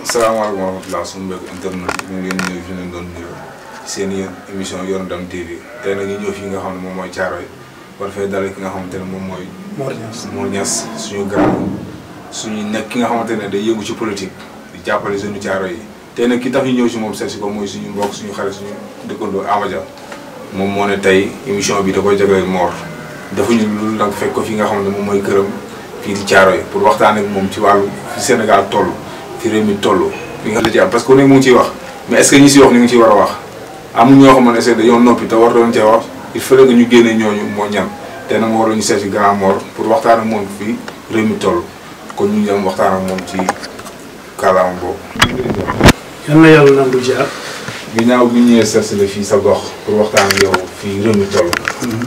salaamaaleykum wa rahmatulah suñu mbokk internet ñu ngi leen nuyu fi leen doon nuyu seen émission Yoonu Ndam TV tey nag ñu ñëw fi nga xam ne moom mooy Thiaroye war fee dalal ki nga xamante ne moom mooy Mor Niass suñu grand suñu nekk ki nga xamante ne day yëngu ci politique di jàppale suñu Thiaroye yi tey nag ki tax ñu ñëw si moom seet si ko mooy suñu mbokk suñu xarit suñu dëkkandoo Ama Dia moom moo ne tey émission bi da koy jagleel Mor defuñu lu nag fekk ko fi nga xam ne moom mooy këram fii di Thiaroye pour waxtaan ak moom ci wàllu fi Sénégal toll fi réew mi toll fi nga ci am parce que ku nekk mu ngi ciy wax mais est-ce que ñi si wax ni nga ciy war a wax amul ñoo xamante ne c'est dañoo noppi te war doon cee wax il fallait que ñu génne ñooñu moo ñan te nag ma waroon ñu seet si grand Mor pour waxtaan ak moom fii réew mi toll kon ñu dem waxtaan ak moom ci kàllaama boobu. yal na yàlla nangu jaar. ginnaaw bi ñu ñëwee seet si la fii sa gox pour waxtaan ak yow fii réew mi toll.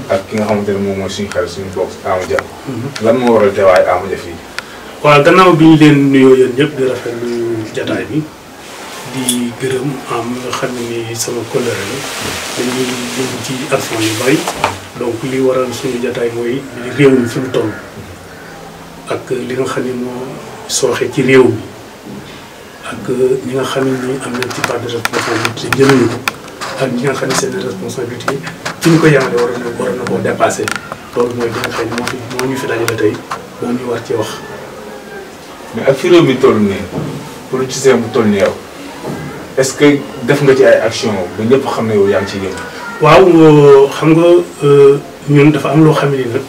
ak ki nga xamante ne moom mooy suñu xarit suñu bokk Ama Dia. lan moo waral teewaay Ama Dia fii. waaw gannaaw bi ñu leen nuyoo yéen ñëpp di rafetlu jataay bi di gërëm am nga xam ne ni sama collègue la dañuy yëngu ci action yu bari donc li waral suñu jataay mooy réew mi fi mu toll ak li nga xam ne moo sooxe ci réew mi ak ñi nga xam ne ni am nañ ci part de responsabilité jëluñu ko ak ñi nga xam ne seen responsabilité fi ñu ko yemale war na koo dépassé loolu mooy li nga xam ne moo ñu fi dajale tey moo ñu war ci wax. mais ak fi réew mi toll nii politicien bu toll nii yow est-ce que def nga ci ay action ba ñëpp xam ne yow yaa ngi ciy yëngu. waaw xam nga ñun dafa am loo xam ne nag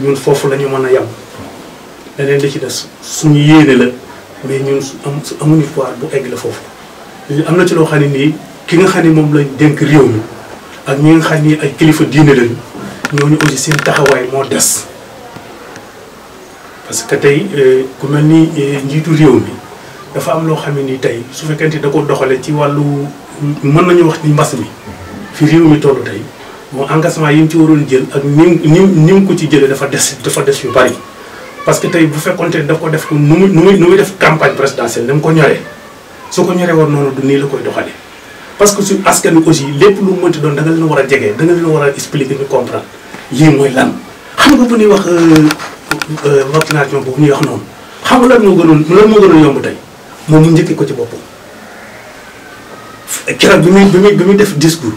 ñun foofu la ñu mën a yem leneen li ci des suñu yéene la mais ñun amuñu pouvoir bu egg la foofu. am na ci loo xam ne nii ki nga xam ne moom lañ dénk réew mi ak ñi nga xam ni ay kilifa diine lañu ñooñu aussi seen taxawaay moo des. parce que tey ku mel ni njiitu réew mi dafa am loo xam ne ni tey su fekkente da ko doxale ci wàllu mën nañu wax ni mbas mi fi réew mi toll tey moo engagement yi mu ci waroon jël ak ni mu ko ci jëlee dafa des yu bari. parce que tey bu fekkonte ne daf ko def nu muy def campagne présidentielle ni mu ko ñoree su ko ñoree war noonu du nii la koy doxalee. parce que su askan wi aussi lépp lu mu mënti doon da nga leen war a jege da nga leen war a expliquer ñu comprendre lii mooy lan xam nga bu ñuy wax. vaccination boobu ñuy wax noonu xam nga lan moo gënoon yomb tey moom mu njëkkee ko ci boppam keroog bi muy def discours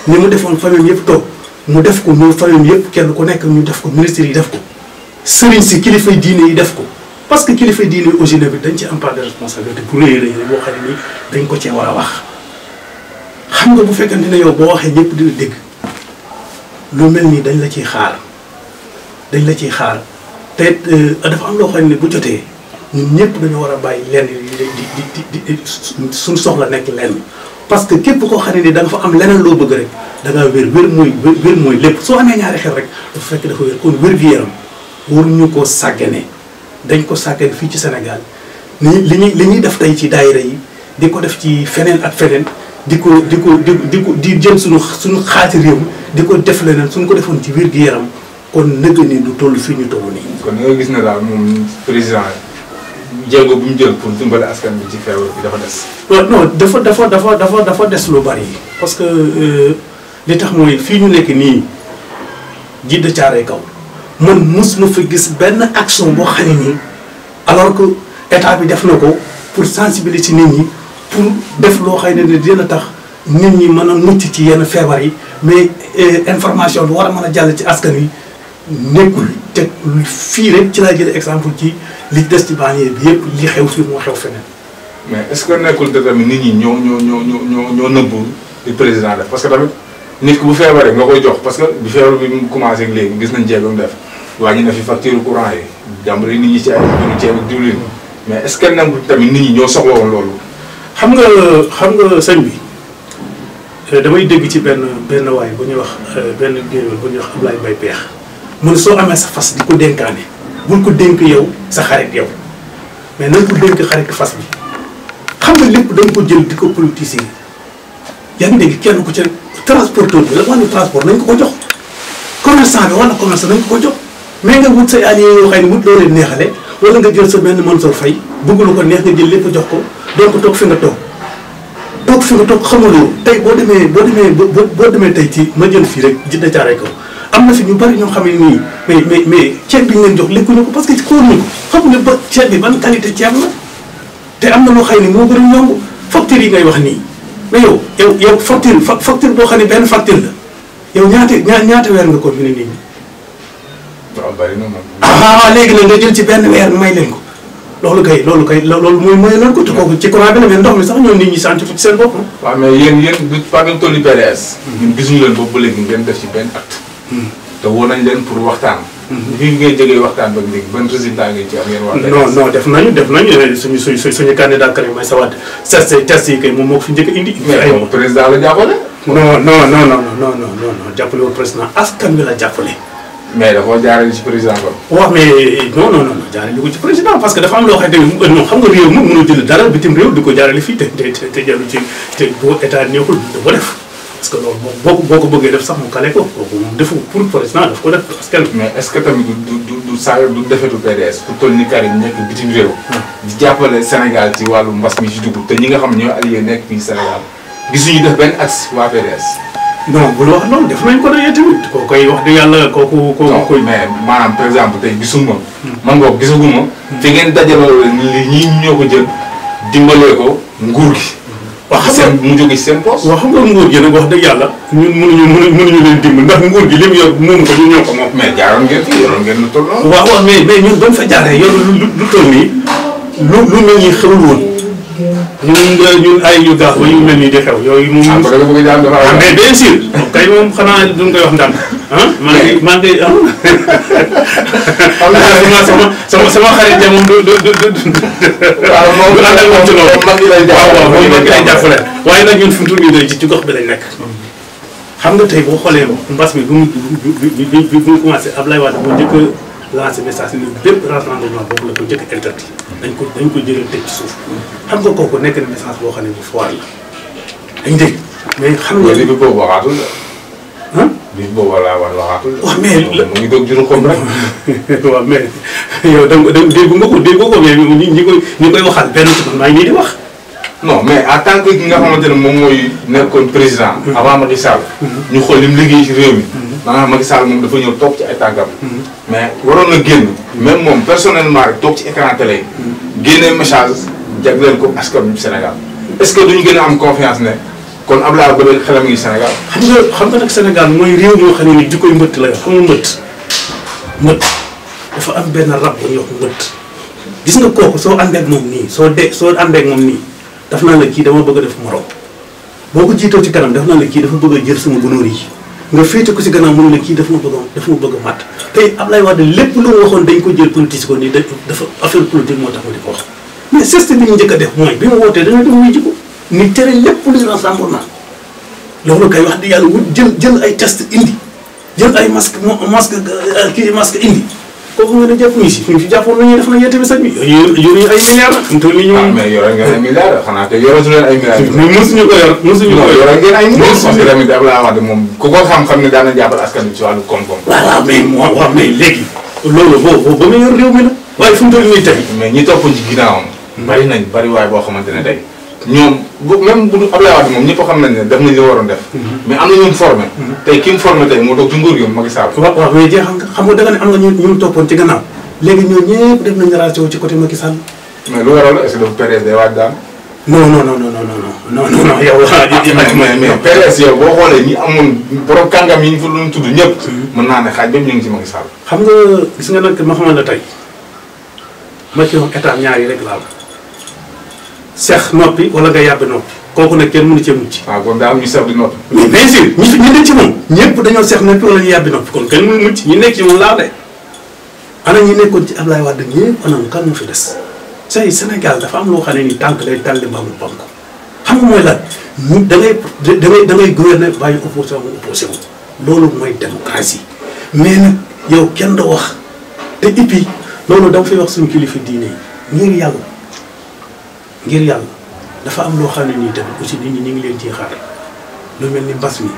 ni mu defoon famille yëpp toog mu def ko mu famille yëpp kenn ku nekk ñu def ko ministre yi def ko sëriñ si kilifay diine yi def ko parce que kilifay diine yi aussi bi dañ ci am part de responsabilité bu rëy boo xam ne nii dañ ko cee war a wax xam nga bu fekkente ne yow boo waxee ñëpp dina dégg lu mel nii dañ la ciy xaar te dafa am loo xam ne bu jotee ñun ñëpp dañoo war a bàyyi lenn di suñ soxla nekk lenn parce que képp koo xam ne ni da nga fa am leneen loo bëgg rek da ngaa wér mooy lépp soo amee ñaari xel rek dafa fekk dafa wér kon wér-gu-yaram waruñu ko sàggane dañ ko sàggane fii ci Sénégal li ñuy def tey ci daayira yi di ko def ci feneen ak feneen di jël suñu xaati réew di ko def leneen suñ ko defoon ci wér-gu-yaram kon nëgg ni du toll fii ñu toll nii. kon nga gis ne daal moom président jéego bu mu jël pour dimbale askan bi ci feebar bi dafa des. waaw non dafa des lu bari. parce que li tax mooy fii ñu nekk nii Djiddah Thiaroye Kaw man mos ma fa gis benn action boo xam ne nii alors que état bi def na ko pour sensibiliser nit ñi pour def loo xam ne dina tax nit ñi mën a mucc ci yenn feebar yi mais information bi war a mën a jàll ci askan wi. nekkul te fii rek ci laa jëlee exemple ci li des ci banlieue bi yëpp li xew fii moo xew feneen. mais est-ce que nekkul te tamit nit ñi ñoo nëbbu li président def parce que tamit nit ku bu feebaree nga koy jox parce que bi feebar bi mu commencé ak léegi gis nañ jéego mu def wàññi na fi facture courant yi jàmbale nit ñi ci ay mbiru ceeb ak diwlin mais est-ce que nekkul tamit nit ñi ñoo soxla woon loolu. xam nga sëñ bi damay dégg ci benn waay bu ñuy wax benn géwél bu ñuy wax Ablaye Mbaye Peex. mun soo amee sa fas di ko dénkaane bul ko dénk yow sa xarit yow mais nañ ko dénk xaritu fas bi xam nga lépp dañ ko jël di ko politiser yaa ngi dégg kenn ku ci transporteur bi la wàllu transport nañ ko jox commerçant bi wala commerçant nañ ko jox mais nga wut say alliés yoo xam ne wut loo leen neexale wala nga jël sa benn Mansour Faye bëgg lu ko neex nga jël lépp jox ko donc toog fi nga toog xamuloo tey boo demee tey ci ma jël fii rek Djiddah Thiaroye Kaw am na fi ñu bari ñoo xam ne nii mais ceeb bi ñu leen jox lekkuñu ko parce que xooluñu ko xamuñu ba ceeb bi ban qualité ceeb la am na loo xam ne moo gën a yomb facture yi ngay wax nii mais yow facture boo xam ne benn facture la yow ñaata weer nga ko fi ne nit ñi. waaw bari na moom. léegi nag nga jël ci benn weer may leen ko loolu mooy leen ko te kooku ci courant bi la mais ndox mi sax ñoom nit ñi sant ci seen bopp. waaw mais yéen du par exemple tollu PDS. ñun gisuñu leen boobu ba léegi ngeen def ci benn acte. te woo nañ leen pour waxtaan. fii ngay jógee waxtaan ba léegi ban résultat ngay ci am ngeen wax. non def nañu suñu candidat Karim Meïssa Wade test yi kay moom moo ko fi njëkk a indi. mais moom président la jàppale. non jàppale wu président askan wi la jàppale. mais dafa jaarale ci président kon. waaw mais non jaarale ko ci président parce que dafa am loo xam ne non xam nga réew mi mënoo jël dara bitim réew di ko jaarale fii te jàllu ci te boo état neexul da ko def parce que loolu boo ko bëggee def sax mu kale ko kooku moom defu pour président daf ko def parce que. mais est ce que tamit du saa du defetu PDS pour toll ni Karim nekk bitim réew. di jàppale Sénégal ci wàllu mbas mi ci dugub te ñi nga xam ne ñooy allié nekk fii Sénégal gisuñu def benn axe waa PDS. non bul wax loolu def nañ ko de tamit kooku koy wax dëgg yàlla kooku. mais maanaam par exemple tey gisuma. man boog gisaguma. te ngeen dajaloo ñii ñoo ko jël dimbalee ko nguur gi. waaw xam nga mu jóge seen poche. waaw xam nga nguur gi nag wax dëgg yàlla ñun mënuñu leen dimbal ndax nguur gi li mu yor moomu ko ñun ñoo ko moom. mais jaaroon ngeen fi yoroon ngeen lu toll noonu. waaw mais ñun bañ fa jaaree yor lu toll nii lu mel ni xewul woon. ñun ay yu gaaw ba yu mel nii di xew yooyu moom. ah bëgg bëgg daal dafa mais bien sûr kay moom xanaa duñ koy wax ndànk maa ngi sama xarit ja moom du waaw moom ànd ak moom ci loolu mag yi lay jàppale waaye nag ñun fi mu toll nii day ci gox bi lañ nekk xam nga tey boo xoolee mbas mi bi mu commencé Ablaye Wade boo njëkk a lancé message ni bépp rassemblement boobu la ko njëkk a interdit dañ ko jëlee teg ci suuf xam nga kooku nekk na message boo xam ne bu foire la dañ dégg mais xam nga li bi boobu waxaatul la bi boobu laa waxaatul la waaw mais mu ngi doog juru xom rek waaw mais yow da dégg ko mais ñi koy waxal benn ci man maa ngi nii di wax non mais en tant que ki nga xamante ne moom mooy nekkoon président avant Macky Sall ñu xool li mu liggéey ci réew mi maanaam Macky Sall moom dafa ñëw toog ci ay tànkam mais waroon na génn même moom personnellement rek toog ci écran télé yi génnee message jagleel ko askan bi Sénégal est-ce que duñu gën a am confiance ne kon Abdoulaye ba léegi xelam ngi Sénégal xam nga nag Sénégal mooy réew moo xam ne ni jikkoy mbëtt la yor xam nga mbëtt dafa am benn rab bu ñuy wax mbëtt gis nga kooku soo àndeek moom nii soo àndeek moom nii daf naa la kii dama bëgg a def morom boo ko jiitoo ci kanam daf naa la kii dafa bëgg a jël sama gunóor yi nga féete ko si gannaaw mu ne la kii dafa ma bëgg a màtt tey Ablaye Wade lépp lu mu waxoon dañ ko jël politique ko nii dafa affaire politique moo tax ma di ko wax mais geste bi ñu njëkk a def mooy bi mu wootee dañoo dem wuy ji ko ni tere lépp luy rassemblement loolu kay wax di yàlla wut jël ay test indi jël ay masque indi kooku nga ne jàpp ñu si fi ñu fi jàppoon nañu def na yette bi sax bi yoruñu ay milliards fi mu toll nii ñoom mais yore ngeen ay milliards xanaa te yoratu leen ay milliards mais mosuñu ko yor yore ngeen ay milliards parce que tamit Abdoulaye Wade moom ku ko xam-xam ne daan na jàppal askan bi ci wàllu koom-koom waaw mais léegi loolu boobu ba mu yor réew mi la waaye fi mu toll nii tey mais ñi topp ci ginnaawam bari nañ bari waay boo xamante ne tey ñoom même bu Abdoulaye Wade moom ñëpp xam nañ ne def nañ li waroon def mais am na ñu formé tey ki mu formé tey moo toog ci nguur gi Macky Sall waaw mais jeexal nga xam nga da nga ne am nga ñu toppoon ci gannaaw léegi ñoo ñëpp def nañ relation ci côté Macky Sall mais lu waral est-ce que dafa PDS day waaj daan non yow mais PDS yow boo xoolee ñi amoon borom kàngam yi ñu fa doon tudd ñëpp mën naa ne xaaj bépp ñu ngi ci Macky Sall xam nga gis nga nag ma xamal la tey Macky moom état ñaar yi rek la am seex noppi wala nga yàbbi noppi kooku nag kenn mënu cee mucc. waaw kon daa am ñu seex di noppi. mais bien sûr ñi nekk ci moom ñëpp dañoo seex noppi wala ñu yàbbi noppi kon kenn mënu mucc ñi nekk ci moom laa de ana ñi nekkoon ci Ablaye Wade ñëpp anam kan moo fi des. say Sénégal dafa am loo xam ne ni tànk lay tàlli mbaa mu ponk xam nga mooy lan da ngay gouverner bàyyi opposition mu opposé wu loolu mooy démocratie mais nag yow kenn doo wax te et puis loolu dama fay wax suñu kilifa diine yi ngir yàlla dafa am loo xam ne nii tamit aussi nit ñi ñu ngi leen ciy xaar lu mel ni mbas mi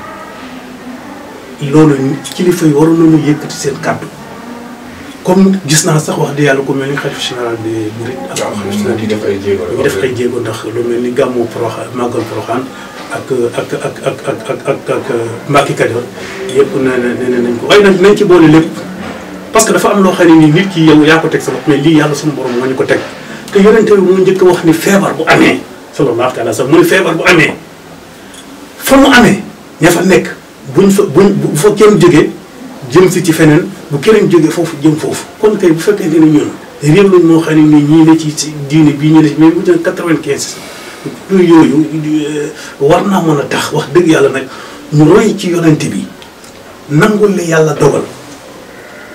loolu kilifa yi waroon nañu yëkkati seen kàddu comme gis naa sax wax di yàlla ku mel ni xalifa général des mourides ak ñu def ay jéego ñu def ay jéego ndax lu mel ni gàmmu Porokhane màggal Porokhane ak Mbacke Kajoor yëpp nee nañ ko waaye nag nañ ci boole lépp parce que dafa am loo xam ne nii nit ki yow yaa ko teg sa bopp mais lii yàlla suñu borom moo ñu ko teg te te yonente bi moo njëkk a wax ni feebar bu amee sallallahu alayhi wa sallam mu ne feebar bu amee fa mu amee ña fa nekk bu fa kenn jógee jëm si ci feneen bu keneen jógee foofu jëm foofu kon kay bu fekkee ne ñun réew lañ moo xam ne nii ñii ne ci diine bii ñu ne mais bu ñu 95 yooyu war naa mën a tax wax dëgg yàlla nag ñu roy ci yonente bi nangul li yàlla dogal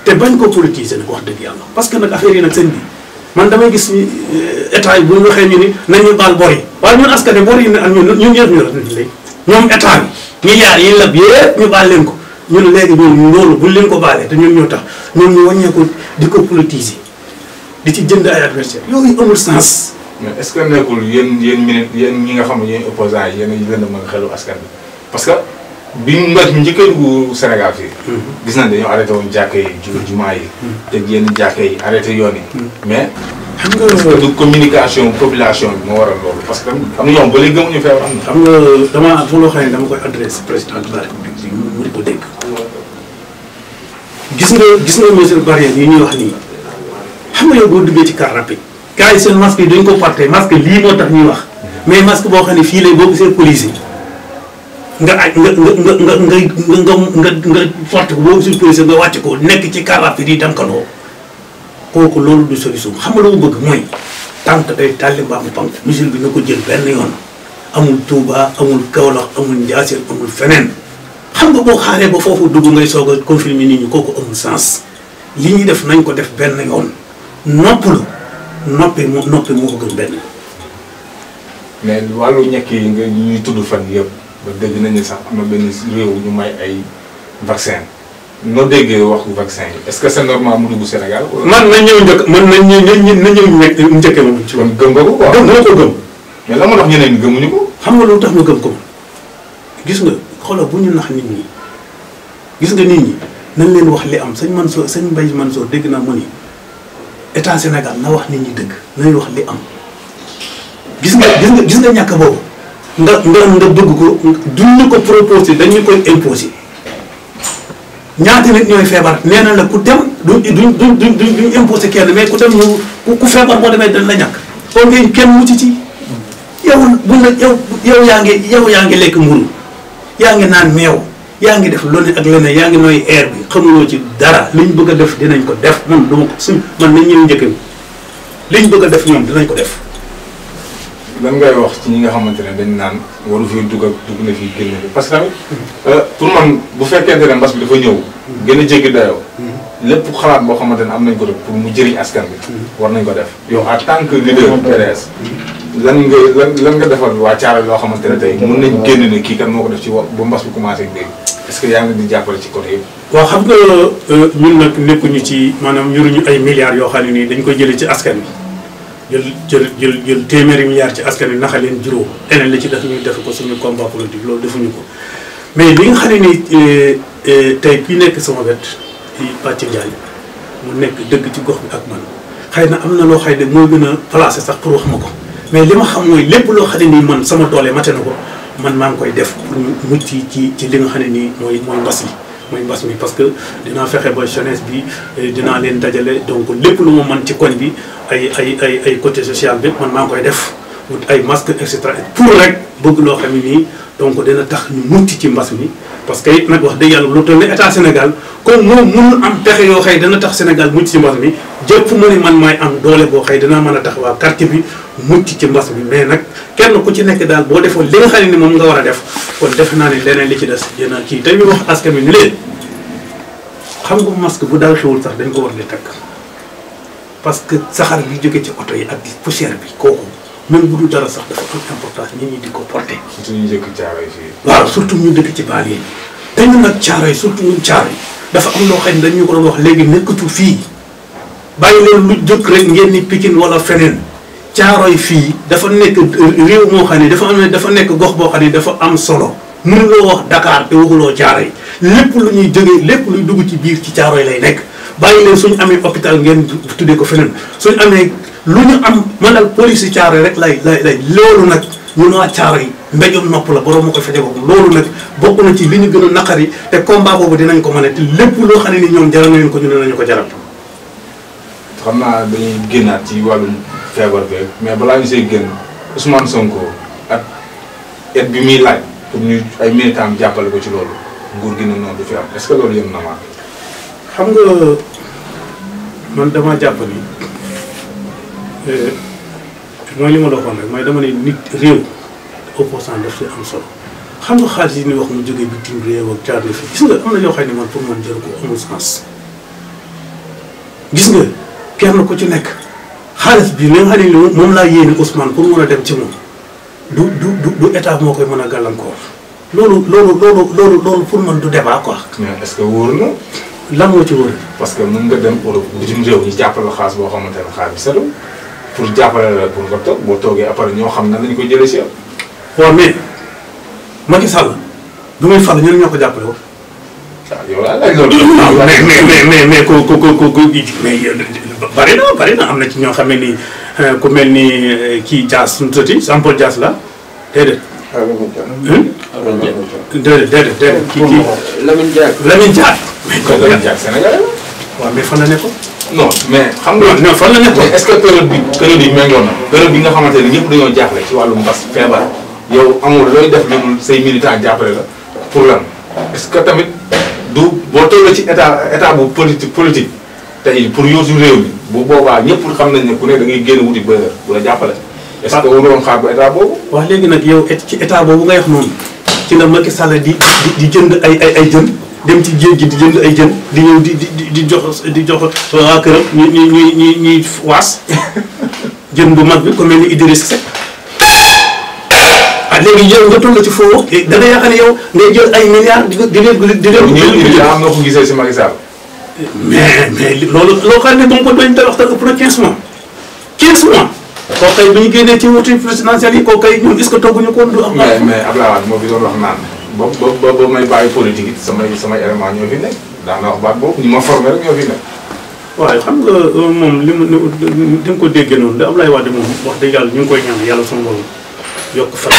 te bañ ko politiser nag wax dëgg yàlla parce que nag affaire yi nag seen bi man damay gis ni état yi bu ñu waxee ñu ni nañu baal bor yi waaye ñun askan wi bor yi ne ak ñun ñëpp ñu la léegi ñoom état bi milliards yi lab yëpp ñu baal leen ko ñun léegi ñun loolu buñ leen ko baalee te ñun ñoo tax ñoom ñu wàññeeku di ko politiser di ci jënd ay adversaire yooyu amul sens. mais est-ce que nekkul yéen ñi nga xam ne yéen opposants yi yéen a gën a mën xelu askan bi parce que bi mbas mi njëkkee dugg Sénégal fii. gis nañ dañoo arrêté woon jàkka yi jumaa yi. te yenn jàkka yi arrêté yoon yi. mais xam nga est-ce que du communication population bi moo waral loolu parce que am na ñoom ba léegi gëmuñu feebar am na. xam nga damaa fu loo xam ne dama koy adresse président de la république mu di ko dégg. gis nga mesure barrière yi ñuy wax nii xam nga yow boo duggee ci car rapide. gars yi seen masque yi dañ ko porté masque lii moo tax ñuy wax mais masque boo xam ne fii lay boo gisee police nga aj nga porté ko boo gisee police nga wàcc ko nekk ci car rapide yi dankandoo kooku loolu du solution xam nga lu mu bëgg mooy tànk day tàlli mbaamu pank mesure bi na ko jël benn yoon amul Touba amul Kaolack amul Ndiassane amul feneen xam nga boo xaaree ba foofu dugg ngay soog a confirmer nit ñi kooku amul sens li ñuy def nañ ko def benn yoon noppalu noppi moo ko gën benn. mais wàllu ñekk yi nga ñuy tudd fan yëpp ba dégg nañu sax am na benn réew ñu may ay vaccin noo déggee waxu vaccin yi est-ce que c'est normal mu dugg Sénégal. man na ñëw njëkk man na ñëw njëkke moom ci kon gëm nga ko quoi. gëm nga ko gëm. mais la moo tax ñeneen ñi gëmuñu ko. xam nga loolu tax ma gëm ko gis nga xoolal bu ñu nax nit ñi gis nga nit ñi nañ leen wax li am sëñ Mbaye Mansour dégg naa mu ni état Sénégal na wax nit ñi dëgg nañ wax li am gis nga ñàkk boobu nga bëgg ko duñ ko proposé dañu koy imposé ñaata nit ñooy feebar nee na la ku dem duñ imposé kenn mais ku dem ñu ku feebar boo demee dañ la ñàkk kon ngeen kenn mucc ci yow yaa ngi lekk mburu yaa ngi naan meew yaa ngi def loolu ak leneen yaa ngi nooy air bi xamuloo ci dara liñ bëgg a def dinañ ko def man duma ko man nañ ñëw njëkk liñ bëgg a def ñoom dinañ ko def. lan ngay wax ci ñi nga xamante ne dañ naan waru fi dugg na fii génn fi parce que tamit pour man bu fekkente ne mbas bi dafa ñëw gën a jéggi dayoo lépp xalaat boo xamante ne am nañ ko def pour mu jëriñ askan bi war nañ ko def yow en tant que leader PDS lan nga defal waa Thiaroye loo xamante ne tey mën nañ génn ne kii kan moo ko def ci ba mbas bi commencé léegi est-ce que yaa ngi di jàppale ci côté yëpp. waaw xam nga ñun nag nekkuñu ci maanaam yoruñu ay milliards yoo xam ne nii dañ koy jëlee ci askan wi jël téeméeri milliards ci askan wi naxa leen juróom leneen la ci def ñu def ko suñu combat politique loolu defuñu ko mais li nga xam ne nii tey kii nekk sama wet ci Pàcc Ndiaye mu nekk dëgg ci gox bi ak man xëy na am na loo xëy de moo gën a placé sax pour wax ma ko mais li ma xam mooy lépp loo xam ne nii man sama doole mate na ko man maa ngi koy def pour mucc ci li nga xam ne nii mooy mbas mi parce que dinaa fexe ba jeunesse bi dinaa leen dajale donc lépp lu ma mën ci koñ bi ay côté social bi man maa ngi koy def wut ay masque et cetera pour rek bëgg loo xam ne nii donc dina tax ñu mucc ci mbas mi parce que it nag wax dëgg yàlla lu toll ne état Sénégal comme moom mënul am pexe yoo xëy dana tax Sénégal mucc ci mbas mi jëpp fu mu ne man maay am doole boo xëy dinaa mën a tax waa quartier bi mucc ci mbas mi mais nag kenn ku ci nekk daal boo defoon li nga xam ne ni moom nga war a def kon defe naa ne leneen li ci des dina kii te ñu wax askan wi ni leen xam nga masque bu daal xewul sax dañ ko war di takk parce que saxaar bi jóge ci oto yi ak poussière bi kooku même bu dul dara sax dafa am importance nit ñi di ko porté. surtout ñu dëkk Thiaroye fii. waaw surtout ñu dëkk ci baal yi te ñun nag Thiaroye surtout ñun Thiaroye dafa am loo xam ne dañu ko doon wax léegi nekkatul fii bàyyi leen lu jóg rek ngeen ni Pikine wala feneen Thiaroye fii dafa nekk réew moo xam ne dafa nekk gox boo xam ne dafa am solo mënuloo wax Dakar te waxuloo Thiaroye lépp lu ñuy jógee lépp luy dugg ci biir ci Thiaroye lay nekk bàyyi leen suñu amee hôpital ngeen tuddee ko feneen suñu amee lu ñu am mënal police Thiaroye rek lay loolu nag ñun waa Thiaroye mbéjum nopp la borom ma koy feje boobu loolu nag bokk na ci li ñu gën a naqari te combat boobu dinañ ko mën a te lépp loo xam ne ni ñoom jaral nañu ko ñu ne nañu ko jaral. xam naa dañuy génnaat ci wàllum feebar beeg mais balaa ñu see génn Ousmane Sonko ak aide bi muy laaj pour ñu ay militants jàppale ko ci loolu nguur gi ne noonu du fi am est-ce que loolu yëm na maa. xam nga man damaa jàpp ni mooy li ma la waxoon rek mooy dama ne nit réew opposant daf ci am solo xam nga xaalis yi ñuy wax mu jógee bitim réew ak jaar na fi gis nga am na yoo xam ne man pour man jël ko amul sens gis nga kenn ku ci nekk xaalis bi li nga xam ne moom laa yéene Ousmane pour mën a dem ci moom du état moo koy mën a gàllankoor loolu pour man du débat quoi. mais est-ce que wóor na. lan moo ci wóor. parce que mën nga dem Europe bitim réew ñu jàppale la xaalis boo xamante ne xaalis bi setul pour jàppale la pour nga toog boo toogee après ñoo xam nan lañu ko jëlee si yow. waaw mais Macky Sall du muy fal ñun ñoo ko jàppale woon. waaw yow laa laaj loolu. mais bari na am na ci ñoo xam ne nii ku mel ni kii Dias suñu tëti Jean-Paul Dias la déedéet. déedéet kii Lamine Diack. Lamine Diack. Lamine Diack Sénégal. waaw mais fan la nekkoon. non mais xam nga. non fan la nekkoon. est-ce que période yi méngóo na période bi nga xamante ne ñëpp dañoo jaaxle ci wàllum mbas feebar yow amul looy def lu say militants jàppale la pour lan est-ce que tamit du boo tollee ci état bu politique tey pour yóotu réew mi bu boobaa ñëpp xam nañ ne ku ne da ngay génn wuti ba bu la jàppale. est-ce que waroon xaar ba état boobu. waaw léegi nag yow ci état boobu ngay wax noonu ci la Macky Sall di jënd ay jën dem ci géej gi di jënd ay jën di ñëw di jox waa këram ñuy waas jën bu mag bi ku mel ni Idriss Seck léegi yow nga toll ci foofu da nga yaakaar ne yow ngay jël ay milliards di leen ñëw am na ko gisee si Macky Sall. mais loolu loo xam ne moom ko doon te waxtaan ëpp na 15 mois 15 mois. kooku kay bu ñu génnee ci wutu présidentielle yi kooku kay ñun est-ce que togguñu ko du am. mais Abdoulaye Wade moo fi doon wax naan ba may bàyyi politique it samay élément ñoo fi nekk daan na wax baat boobu ñu ma formé rek ñoo fi nekk. waaye xam nga moom li nga ko déggee noonu da Abdoulaye Wade moom wax dëgg yàlla ñu ngi koy ñaan yàlla sunu borom yokk fan.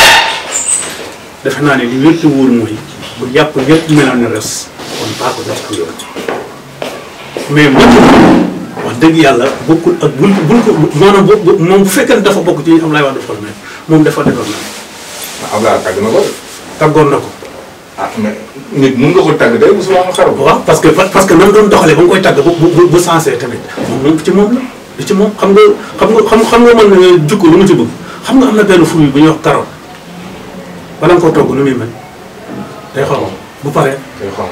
defe naa ne li wér te wóor mooy bu yàpp yëpp meloon ne res kon baa ko def ko yoon mais wax dëgg yàlla bokkul ak bul ko maanaam moom bu fekkee ne dafa bokk ci Abdoulaye Wade formé moom dafa defoon na. waaw Abdoulaye tàgg na ko. tàggoon na ko. ah mais nit mun nga ko tàgg day mosul wax nga xaru. waaw parce que nan doon doxalee ba nga koy tàgg bu sensé tamit moom ci moom la li ci moom xam nga man jukko lu mu ci bëgg xam nga am na benn fruit bu ñuy wax carotte bala nga koo togg nu muy mel day xaw bu paree. day xaw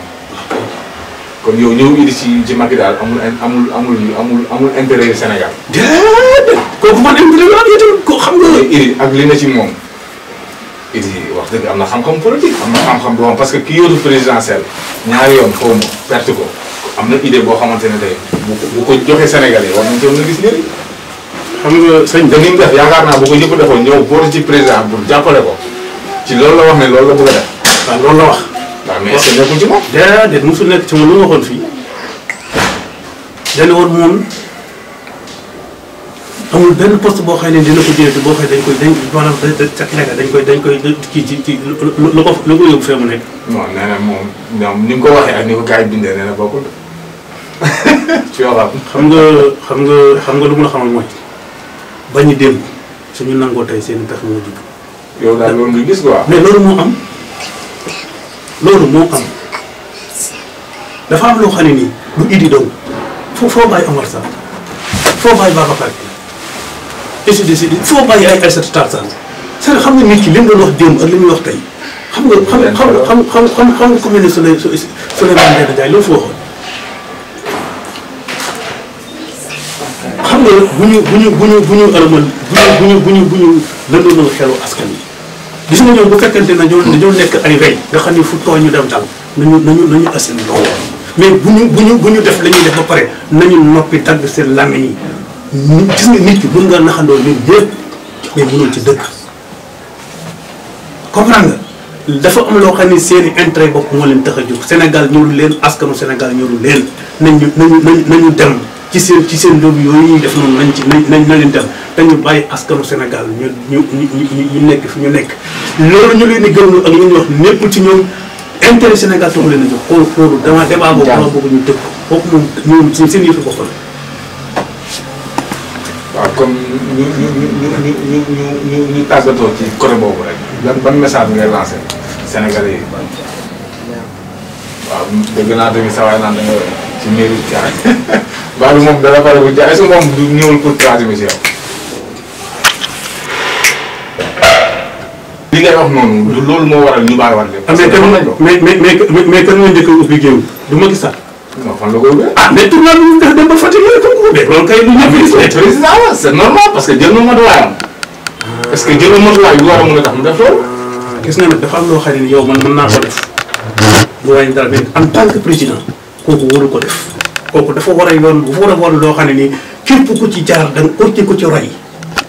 kon yow ñëw indi ci Macky daal amul intérêt yu Sénégal. déedéet kooku man intérêt la itam ko xam nga. indi ak li na ci moom indi wax dëgg am na xam-xam politique am na xam-xam boo xam parce que ki yóotu présidentielle ñaari yoon xaw ma perte ko am na idée boo xamante ne tey bu ko joxe Sénégalais war nañ ci mën a gis njëriñ. xam nga sëñ da ni mu def yaakaar naa bu ko ñëpp defoon ñëw booru ci président pour jàppale ko ci loolu la wax ne loolu la bëgg a def. waaw loolu la wax. waaw mais est-ce que nekkul ci moom. déedéet mosul nekk ci moom lu ma waxoon fii dañu woon moom amul benn poste boo xam ne dina ko jëlee boo xam ne dañ maanaam dañ koy kii ci lu ko yóbbu fee mu nekk. non nee na moom ñoom ni nga ko waxee ak ni ko gars yi bindee nee na bokkul ci yoo xam nga lu mu la xamal mooy bañu démb suñu nangoo tey seen tax moo jub. yow daal loolu nga gis quoi. mais loolu moo am dafa am loo xam ne nii lu idi doon foo bàyyi Omar Sarr foo bàyyi Babacar ainsi de suite foo bàyyi ay Aïssata Tall Sall c'est xam nga nit ki li mu doon wax démb ak li muy wax tey xam nga ku mel ne Souleymane Ndéné Ndiaye loolu fa waxoon xam nga bu ñu ërmal bu ñu lëndoo xelu askan wi gis nga ñoom bu fekkente ne dañoo nekk ay rey nga xam ne fu tooñ ñu dem dal nañu askan lool mais bu ñu def la ñuy def ba pare nañu noppi dagg seen làmmiñ yi gis nga nit ki mën nga naxandoo nit ñëpp mais mënul ci dëkk comprendre nga dafa am loo xam ne seen i intérêt bopp moo leen tax a jóg Sénégal ñorul leen askanu Sénégal ñorul leen nañu dem ci seen lobby yooyu ñuy def noonu nañ leen dem dañu bàyyi askanu Sénégal ñu nekk fi ñu nekk loolu ñu leen di gëm ak li ñuy wax nekkul ci ñoom intérêt Sénégal taxu leen a jóg xoolu dama débat boobu dama bëgg ñu tëgg kooku moom ñoom seen yëfu bopp la. waaw kon ñu tàggatoo ci côté boobu rek. ban message ngay lancé Sénégalais yi. waaw dégg naa tamit saa waay naan da nga ci mairie Thiaroye Ba bi moom dara pare bu jaay est-ce que moom du ñëwul pour transmettre si yow. li ngay wax noonu. loolu moo waral ñu bàyyi waat lépp. parce que defoon nañ ko mais kan nga njëkk a ubbi géew du Macky Sall. non fan la ko ubbee. ah mais tournoi bi nga dem ba Fatick la ko ubbee. loolu kay lu ñëpp gis. président la c'est normal parce que jël na matuwaayam. est-ce que jël na matuwaay bu war a mën a tax mu def loolu. gis nga nag dafa am loo xam ne yow man mën naa ko def. lu wàññi dara mais en tant que président kooku waru ko def kooku dafa war a yoon bu war a war loo xam ne nii képp ku ci jaar da nga ko ci roy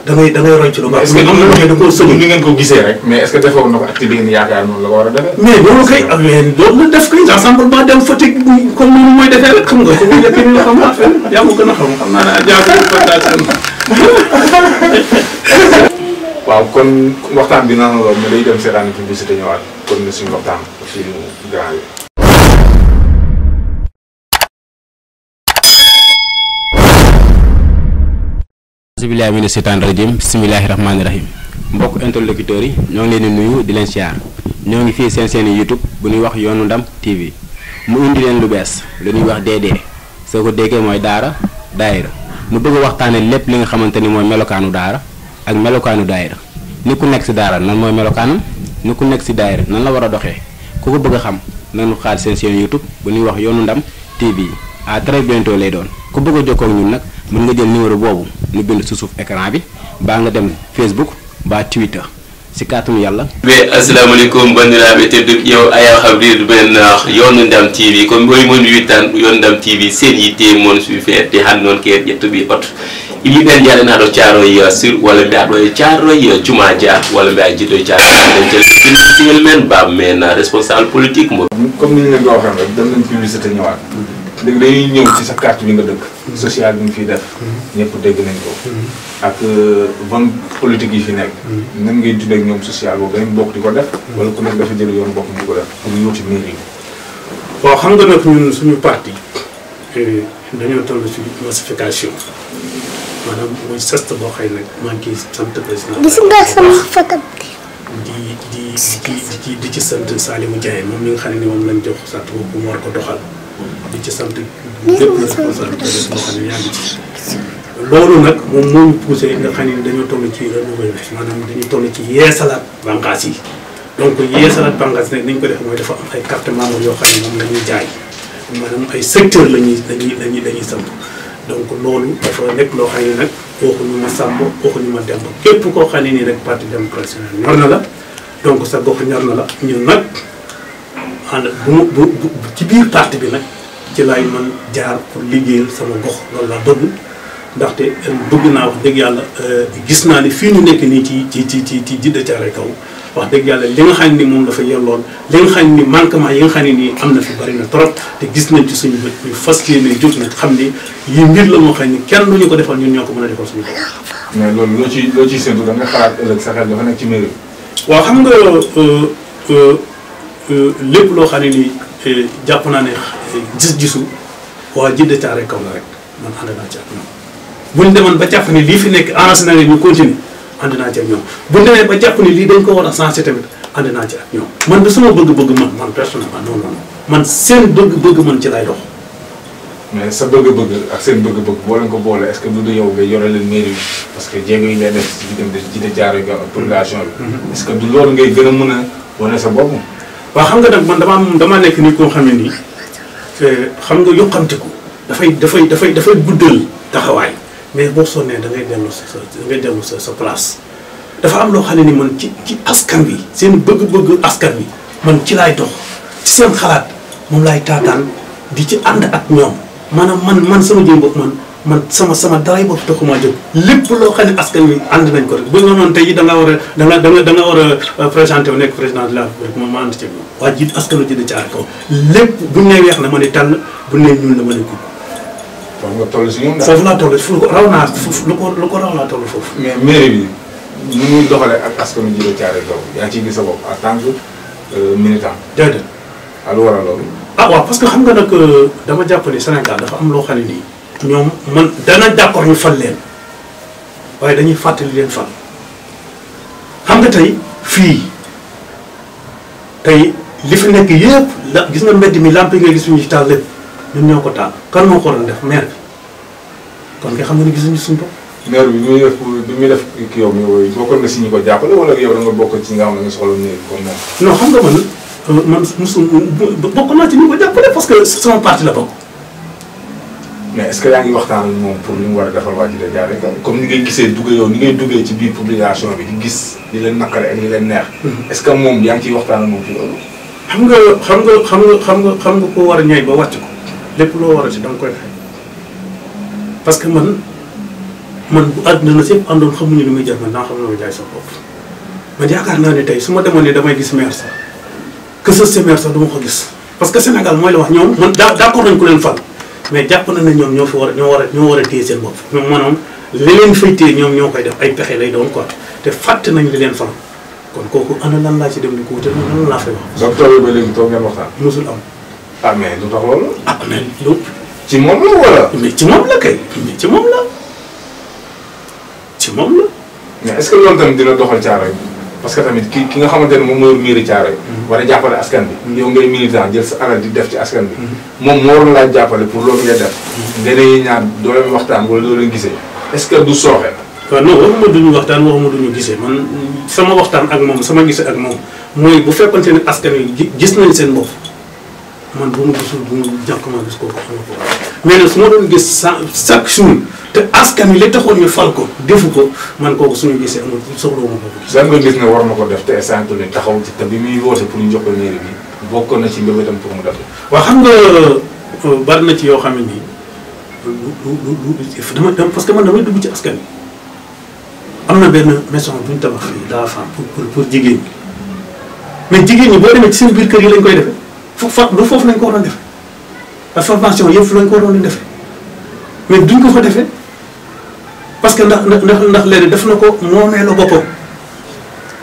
da ngay roy ci lu baax. est-ce que am na loo da koo sëñ ni ngeen ko gisee rek. mais est-ce que defoon na ko ak ci li ngeen yaakaar noonu la ko war a defee. mais loolu kay ak loolu la def kay rassemblement dem Fatick comme ni mooy defee rek xam nga ko bu njëkk ni nga xam naa fenn yaa ma gën a xam naa ne waaw kon waxtaan bi naan la mais day dem seetaan publicité ñëwaat kon ne suñu waxtaan ci grand yi. bismillahi mina seytaani rajim bismillahi rahmaani rahim mbokk interlocuteurs yi ñoo ngi leen di nuyu di leen siyaar ñoo ngi fii seen YouTube bu ñuy wax yoonu ndam TV mu indi leen lu bees lu ñuy wax DD soo ko déggee mooy daara daayira mu bëgg a waxtaane lépp li nga xamante ni mooy melokaanu daara ak melokaanu daayira ni ku nekk si daara nan mooy melokaanam ni ku nekk si daayira nan la war a doxee ku ko bëgg a xam nañu xaar seen YouTube bu ñuy wax yoonu ndam TV à très bientôt lay doon ku bëgg a jokkoo ak ñun nag mën nga jël numéro boobu ñu bind su suuf écran bi baa nga dem Facebook ba Twitter si kàttanu yàlla. mais asalaamaaleykum bandiraɓe tedduɓe ƴeew aya habridu men yonu ndam TV ko ɓoyi mon wi tan yonu ndam TV seen yitte mon suwi feette han noon ke ƴettuɓe oto yimɓeɓen jaɗana ɗo Thiaroye sur walla mbiya ɗo e Thiaroye Juma Dia walla mbiya jiɗɗo e Thiaroye eɗen calmini financiel men baba men responsable politique mo comme ni ñu leen ko waxee rek dem nañ publicité ñëwaat léegi dañuy ñëw ci sa carte bi nga dëkk social bi nga fiy def ñëpp dégg nañ ko ak bonne politique yi fi nekk nan ngay tuddee ak ñoom social boobu dañ bokk di ko def wala ku nekk dafa jël yoon bokk di ko def pour yóoti mairie yi. waaw xam nga nag ñun suñu parti dañoo toll ci massification maanaam muy sest boo xëy nag maa ngi ciy sant président gis nga sama photo di ci sant Salimou Dieng moom mi nga xam ne ni moom lañ jox sant boobu mu war ko doxal di ci sant lépp responsable boo xam ne yaa ngi ci loolu nag moom moo ñu poussé nga xam ne dañoo toll ci renouveler maanaam dañu toll ci yeesalaat bànqaas yi donc yeesalaat bànqaas yi nag ni ñu ko def mooy dafa am ay carte membre yoo xam ne moom la ñuy jaay maanaam ay secteur dañuy samp donc loolu dafa nekk loo xam ne nag waxuñu ma sàmb waxuñu ma demb képp koo xam ne nii rek parti démocratie ñor na la donc sa gox ñor na la ñun nag ànd bu ci biir parti bi nag ci laay man jaar pour liggéeyal sama gox loolu laa bëgg ndaxte bëgg naa wax dëgg yàlla gis naa ni fii ñu nekk nii ci Djiddah Thiaroye Kaw wax dëgg yàlla li nga xam ni moom dafa yelloon li nga xam ni manquement yi nga xam ne nii am na fi bari na trop te gis nañ ci suñu bët ñu fas yéene jóg nag xam ni yi mbir la moo xam ni kenn du ñu ko defal ñun ñoo ko mën a defal suñu bopp. mais loolu loo ciy séntu da nga xalaat ëllëg sa xel dafa nekk ci mairie bi. waaw xam nga lépp loo xam ne nii jàpp naa ne gis-gisu waa Djiddah Thiaroye Kaw la rek man ànd naa ci ak ñoom bu ñu demoon ba jàpp ni lii fi nekk arrangé na leen ñu continuer ànd naa ci ak ñoom bu ñu demee ba jàpp ni lii dañ ko war a sensé tamit ànd naa ci ak ñoom man de sama bëgg-bëgg man personnellement non man seen bëgg-bëgg man ci lay dox. mais sa bëgg-bëgg ak seen bëgg-bëgg boo leen ko boole est-ce que du yow nga yore leen mairie bi parce que jéego yi ngay def ci diggante Djiddah Thiaroye Kaw ak population bi. est-ce que du loolu ngay gën a mën a wane sa bopp. waaw xam nga nag man damaa nekk ni koo xam ne nii xam nga yokkamtiku dafay guddal taxawaay mais boo sonnee da ngay dellu sa place dafa am loo xam ne ni man ci askan bi seen bëgg-bëgg askan bi man ci laay dox ci seen xalaat moom laay taataan di ci ànd ak ñoom maanaam man sama jëm bopp man sama daray bopp taxumaa jóg lépp loo xam ne askan wi ànd nañ ko rek bu ñu noonu tey da nga war a présenté wu nekk président de la République moom ma ànd ci ñoom waa ji askanu Djiddah Thiaroye Kaw lépp buñ ne weex na ma ne tàll buñ ne ñuul na ma ne gudd. foofu nga toll si ñoom daal foofu laa toll fu ko raw naa lu ko raw laa toll foofu. mais mairie bi nu muy doxalee ak askanu Djiddah Thiaroye Kaw yaa ngi ciy gis sa bopp en tant que militant. déedéet. lu waral loolu. ah waaw parce que xam nga nag dama jàpp ni Sénégal dafa am loo xam ne nii ñoom man dana d'accord ñu fal leen waaye dañuy fàttali leen fal xam nga tey fii tey li fi nekk yëpp la gis nga mbedd mi lamp yi nga gis ñu ci taal lépp ñun ñoo ko taal kan moo ko doon def maire bi kon nga xam nga ni gisuñu suñu bopp. maire bi bi muy def kii yow mi bokkoon nga si ñu ko jàppale wala yow da nga bokk ci nga xam ne nga soxla néeg comme moom. non xam nga man bokk naa ci ñu ko jàppale parce que sama parti la bokk. mais est-ce que yaa ngi waxtaan ak moom pour li mu war a defal waa Djiddah Thiaroye Kaw comme ni ngay gisee dugg yow ni ngay duggee ci biir population bi di gis li leen naqare ak li leen neex. est-ce que moom yaa ngi ciy waxtaan ak moom ci loolu. xam nga koo war a ñëw ba wàcc ko lépp loo war a ci da nga koy fay parce que man bu àdduna na sépp àndoon xamuñu lu muy jar man naa xam ne ma jaay sa bopp man yaakaar naa ne tey su ma demoon ne damay gis maire sax que ce maire sax du ma ko gis parce que Sénégal mooy la wax ñoom man d'accord nañ ko leen fal mais jàpp na ne ñoom ñoo war a téye seen bopp ñoom maanaam li leen fay téye ñoom ñoo koy def ay pexe lay doon quoi te fàtte nañ li leen fal kon kooku ana lan laa ci dem di ko wutal lan laa fay wax. donc tool ba léegi toog ngeen waxtaan. mosul am. ah mais lu tax loolu. ah mais lu. ci moom la wala. mais ci moom la kay. mais ci moom la. mais est-ce que loolu tamit dina doxal Thiaroye parce que tamit ki nga xamante ne moom mooy miiri Thiaroye. war a jàppale askan bi. yow ngay militant jël sa alal di def ci askan bi. moom moo waroon laa jàppale pour loolu ngay def. nga ne ñaar doo leen waxtaan wala doo leen gisee est-ce que du sooxe. waaw non waxuma duñu waxtaan waxuma duñu gisee man sama waxtaan ak moom sama gisee ak moom mooy bu fekkonte ne askan wi gis nañ seen bopp man bu ma gisul bu ma jànk ma gis kooku xam nga ko mais nag su ma doon gis chaque jour te askan wi li taxoon ñu fal ko defu ko man kooku suñu gisee amul soxla wu ma ko gis. lan nga gis ne war na ko def te instant ni taxaw ci te bi muy woote pour ñu jox ko mairie bi bokkoon na ci mbébétam pour mu def ko. waaw xam nga bari na ci yoo xam ne nii dama parce que man damay dugg ci askan wi. am na benn maison bu ñu tabax fii la femme pour jigéen ñi mais jigéen ñi boo demee ci seen biir kër yi lañ koy defee foofu lañ ko waroon defee ak formation yëpp lañ ko waroon defee mais duñ ko fa defee parce que ndax léegi def na ko moomee la boppam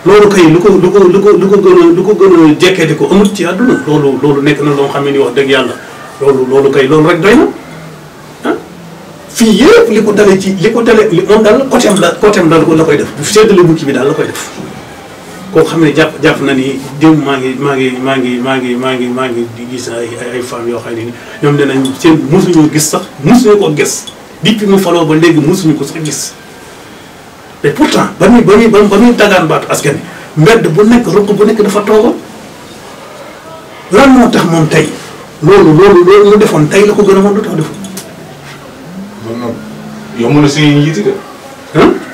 loolu kay lu ko gën a jekkee di ko amul ci àdduna loolu nekk na loo xam ne ni wax dëgg yàlla loolu kay loolu rek doy na. fii yëpp li ko dalee moom daal côté am la koy def bu seddale bukki bi daal la koy def koo xam ne jàpp na ni jëm maa ngi di gis ay femmes yoo xam ne ni ñoom dinañ seen mosuñu gis sax mosuñu ko gis depuis mu faloo ba léegi mosuñu ko sax gis te pourtant ba muy dagaan baatu askan wi mbedd bu nekk ruq bu nekk dafa toogoon lan moo tax moom tey loolu mu defoon tey la ko gën a mën du tax defoon. yomb na si ñuy njiiti de.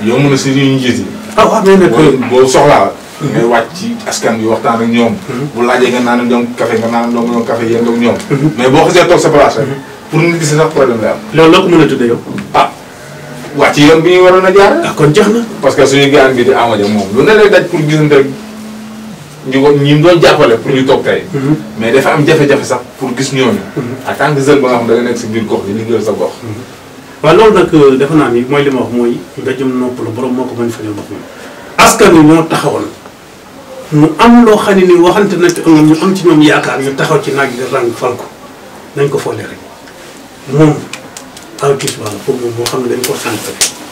yomb na si ñuy njiiti. ah waaw mais nag boo soxlaa. ngay wàcc ci askan bi waxtaan ak ñoom. bu laajee nga naan ñoom café nga naan ñoom café yéen ak ñoom. mais boo xasee toog sa place rek. pour nit gis sax problème lay am. loolu la ko mën a tuddee yow. ah wàcc yoon bi ñu waroon a jaar. ah kon jeex na. parce que suñu gaan bi di Amadia moom lu ne lay daj pour gisante rek ñi doon jàppale pour ñu toog tey. mais dafa am jafe-jafe sax pour gis ñooñu. en tant que jeune ba nga xam da nga nekk si biir gox bi liggéeyal sa gox. waaw loolu nag defe naa ni mooy li ma wax mooy nga jëm nopp la borom moo ko mën fajal boppam askan wi ñoo taxawoon mu am loo xam ne ni waxante na ci ñu am ci ñoom yaakaar ñu taxaw ci naaj bi rang fal ko nañ ko folle rek moom alkis wala pour moom moo xam ne dañ ko sant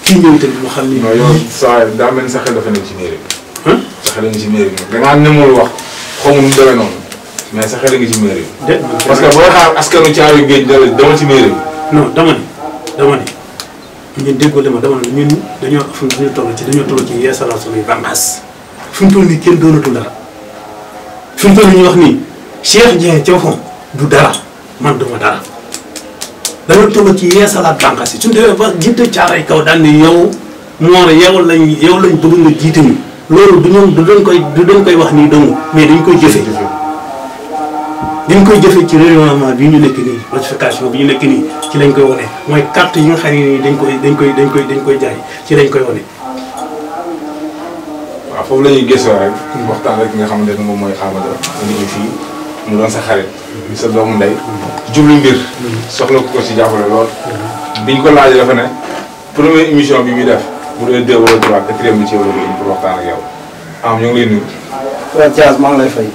kii ñëw tamit mu xam ni. non yow saa daa mel ni sa xel dafa nekk ci mairie bi. sa xel nga ci mairie bi da ngaa nemul wax xaw ma nu mu demee noonu mais sa xel nga ci mairie bi. parce que booy xaar askanu Thiaroye Géej dama ci mairie bi. non dama ni ñun déggoo dama ne ñun dañoo toll ci yeesalaat suñuy bànqaas fi mu toll nii kenn doonatul dara fi mu toll nii ñu wax nii Cheikh Dieng ca fond du dara man duma dara dañoo toll ci yeesalaat bànqaas yi suñu demee ba Djiddah Thiaroye Kaw daan ni yow Mor yow lañ bëgg nga jiite ñu loolu du dañ koy wax nii dong mais dañ koy jëfee. dañ koy jëfee ci régionnement bi ñu nekk nii notification bi ñu nekk nii ci lañ koy wane mooy carte yi nga xam ne nii dañ koy jaay ci lañ koy wane. waaw foofu la ñuy gëstoo rek. waxtaan rek nga xamante ne moom mooy Amadia indi ñu fii mu doon sa xarit. sa doomu ndey. jublu mbir. soxla ko ci jàppale lool. biñ ko laajee dafa ne première émission bi muy def bu dee 2 wala 3 quatrième bi ci yow la ñu pour waxtaan ak yow ñu ngi lay nuyu. waaw Thiaz maa ngi lay fay.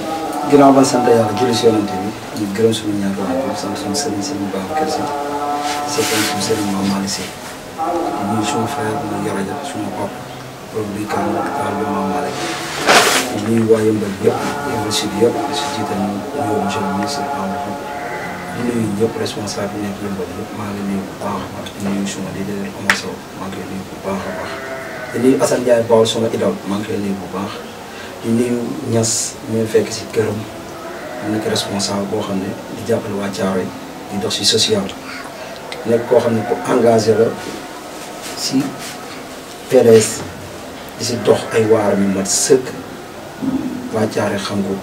ginnaaw ba sant yàlla julli si yonante bi ñu gërëm suñu ñaar waajur sant suñu sëriñ Serigne Babacar Sy di sant suñu sëriñ Mame Malick Sy di nuyu suma frère mu Yaraja suma papa borom bi kan taal bi Mame Malick di nuyu waa Yëmbal yëpp Yëmbal Sud yëpp si jiital ñu nuyu monsieur le ministre Amadou di nuyu ñëpp responsable yi nekk Yëmbal yëpp maa ngi nuyu bu baax a baax di nuyu suma leader Omar Sow maa ngi koy nuyu bu baax a baax di nuyu Assane Ndiaye Baol suma idole maa ngi koy nuyu bu baax di nuyu Niass ñu fekk si këram mu nekk responsable boo xam ne di jàppale waa Thiaroye di dox si social nekk koo xam ne ku engagé la si PDS di si dox ay waaram yu mat sëkk waa Thiaroye xam ko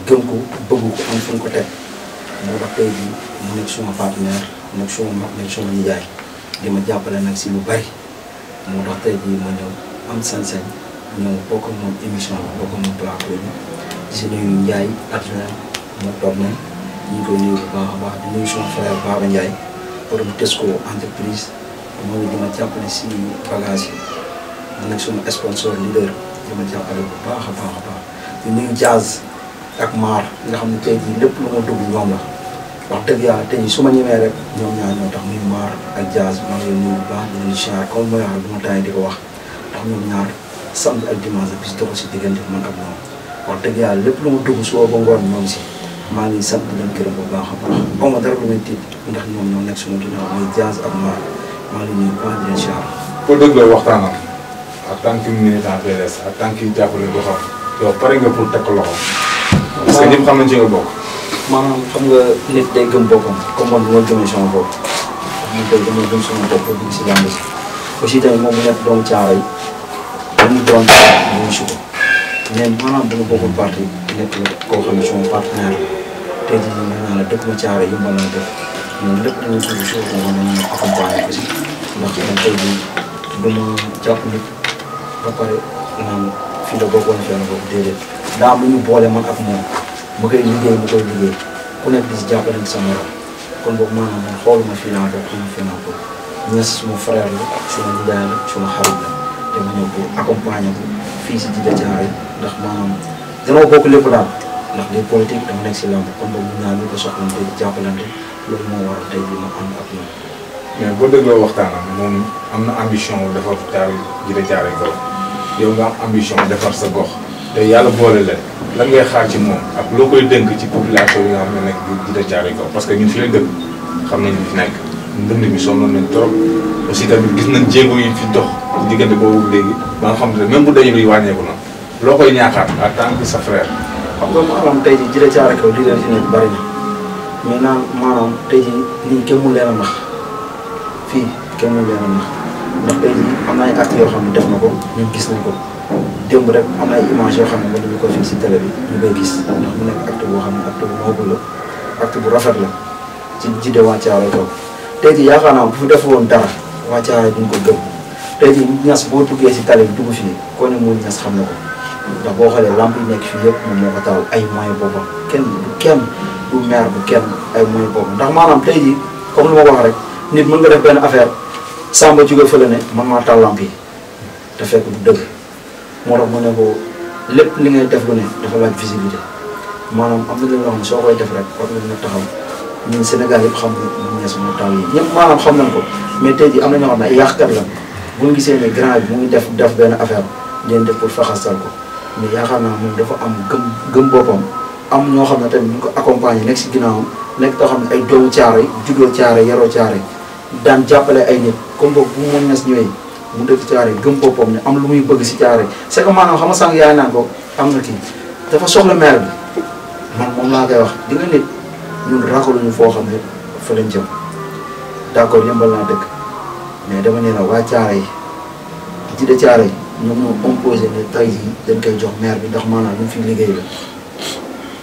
gëm ko bëgg ko am fu ñu ko teg moo tax tey jii mu nekk suma partenaire nekk suma mag nekk suma nijaay di ma jàppale nag si lu bari moo tax tey jii ma ñëw am sañ-sañ ñëw bokk moom émission bi bokk moom plateau bi di si nuyu Ndiaye adjoint moo toog nañ ñu ngi koy nuyu bu baax a baax di nuyu suma frère Baba Ndiaye borom Tesco entreprise moom di ma jàppale si bagage yi mu nekk suma sponsor leader di ma jàppale bu baax a baax a baax di nuyu Jazz ak Maar nga xam ne tey jii lépp lu ma dugg ñoom la wax dëgg yàlla tey jii su ma ñemee rek ñoom ñaar ñoo tax muy Maar ak Jazz maa ngi leen nuyu bu baax di leen siyaar comme mooy wax du ma tàyyi di ko wax ndax ñoom ñaar samedi ak dimanche bis doxu si diggante man ak ñoom wax dëgg yàlla lépp lu ma dugg suba ba ngoon ñoom si maa ngi sant di leen gërëm bu baax a baax aw ma dara lu may tiit ndax ñoom ñoo nekk suma ginnaaw mooy Jazz ak Maar maa ngi nuyu bu baax di leen siyaar. pour dégloo waxtaanam en tant que militant PDS en tant que jàppale boo xam yow pare nga pour teg loxo. parce que ñëpp xam nañ ci nga bokk. maanaam xam nga nit day gëm boppam comme man bu ma gëmee sama bopp ndax man tey dama gëm sama bopp ba dugg si làmb si aussi tamit moom mu nekk doomu Thiaroye ba mu doon ñu si ko mais maanaam dama bokkul parti nekk la koo xam ne sama partenaire la tey jii mën naa la dëkk ma Thiaroye yëmbal na def mais lépp lu ñuy dugg si ko mën nañu accompagner aussi ndax man tey jii dama jàpp nit ba pare naan fii la bokkoon fii la bokk déedéet daa am lu ñu boole man ak moom ma koy liggéey mu koy liggéey ku nekk di si jàppale sa morom kon boobu maanaam man xooluma fii laa bokk xuma fii laa bokk Niass suma frère la suma nijaay la suma xarit la te ma ñëw pour accompagner ko fii si Djiddah Thiaroye ndax maanaam danoo bokk lépp daal ndax les politique dama nekk si lamb kon boobu ñu ñaar ñu ko soxlante di jàppalante loolu moo waral tey bi ma ànd ak ñoom. mais boo dégloo waxtaanam moom am na ambition defar Djiddah Thiaroye Kaw yow nga am ambition defar sa gox te yàlla boole leen lan ngay xaar ci moom ak loo koy dénk ci population yi nga xam ne nekk Djiddah Thiaroye Kaw parce que ñun fi leen dëkk xam nañ li fi nekk ndënd mi sonnoon nañ trop aussi tamit gis nañ jéego yi fi dox ci diggante boobu léegi ba nga xam ne même bu dañu luy wàññeeku na loo koy ñaaxaat en tant que sa frère. xam nga maanaam tey jii Djiddah Thiaroye Kaw li leen fi nekk bari na mais naan maanaam tey jii nit ñi kenn mënu leen a nax fii kenn mënu leen a nax ndax tey jii am na ay actes yoo xam ne def na ko ñun gis nañ ko démb rek am na ay images yoo xam ne mën nañu ko fii si télé bi ñu koy gis ndax mu nekk acte boo xam ne acte bu noble la acte bu rafet la ci Djiddah waa Thiaroye Kaw tey jii yaakaar naa bu fi def woon dara waa Thiaroye duñ ko gëm tey jii Niass boo duggee si télé bi dugg fii koo ne moom Niass xam na ko ndax boo xoolee lamp yi nekk fii yëpp moom moo ko taal ay moyens boppam kenn du maire bu kenn ay moyens boppam ndax maanaam tey jii comme lu ma ko wax rek nit mën nga def benn affaire Samba jóge fële ne man maa taal lamp yi te fekk du dëgg moo tax mu ne ko lépp li ngay def lu ne dafa laaj visibilité maanaam am na li nga xam ne soo koy def rek war nga mën a taxaw ñun Sénégal yëpp xam nga Niass moo taal yi ñëpp maanaam xam nañ ko mais tey jii am na ñoo xam ne ay yàqkat la bu ñu gisee ne grand bi mu ngi def benn affaire leen def pour faxastal ko mais yaakaar naa moom dafa am gëm boppam am ñoo xam ne tamit ñu ko accompagner nekk si ginnaawam nekk too xam ne ay doomu Thiaroye juddoo Thiaroye yaroo Thiaroye daan jàppale ay nit comme boobu bu mu Niass ñëwee mu dëkk Thiaroye gëm boppam ne am lu muy bëgg si Thiaroye c'est que maanaam xam nga sànq yaay naan ko am na kii dafa soxla maire bi man moom laa koy wax di nga nit ñun ragaluñu foo xam ne fa lañ jëm d'accord yëmbal naa dëkk mais dama ne la waa Thiaroye yi Djiddah Thiaroye yi ñoom ñoo imposé ne tey jii dañ koy jox maire bi ndax maanaam lu mu fi liggéey la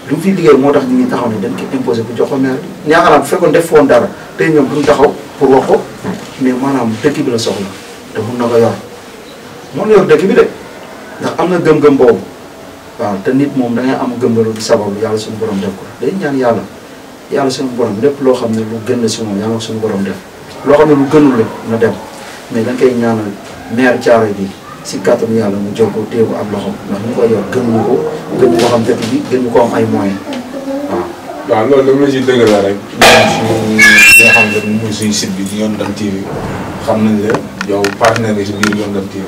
lu mu fi liggéey moo tax ñu ngi taxaw ne dañ koy imposé bu jox ko maire bi yaakaar naa bu fekkoon def foon dara tey ñoom duñ taxaw pour wax ko mais maanaam dëkk bi la soxla te mun na ko yor mun yor dëkk bi de ndax am na gëm-gëm boobu waaw te nit moom da ngay am gëm-gëm di sababu yàlla suñu borom def ko day ñaan yàlla suñu borom lépp loo xam ne lu gën la si moom yàlla suñu borom def loo xam ne lu gënul la na dem mais dañ koy ñaanal maire Thiaroye bi si kàttanu yàlla mu jox ko téye ko ak loxo ndax ñu koy yor gën ñu ko xam dëkk bi gën ñu ko am ay moyens waaw waaw loolu dama la ciy dëgg la rek ñun suñu li nga xam ne muy suñu site bi di Yoonu Ndam TV xam nañ la yow partenaire nga ci biir Yoonu Ndam TV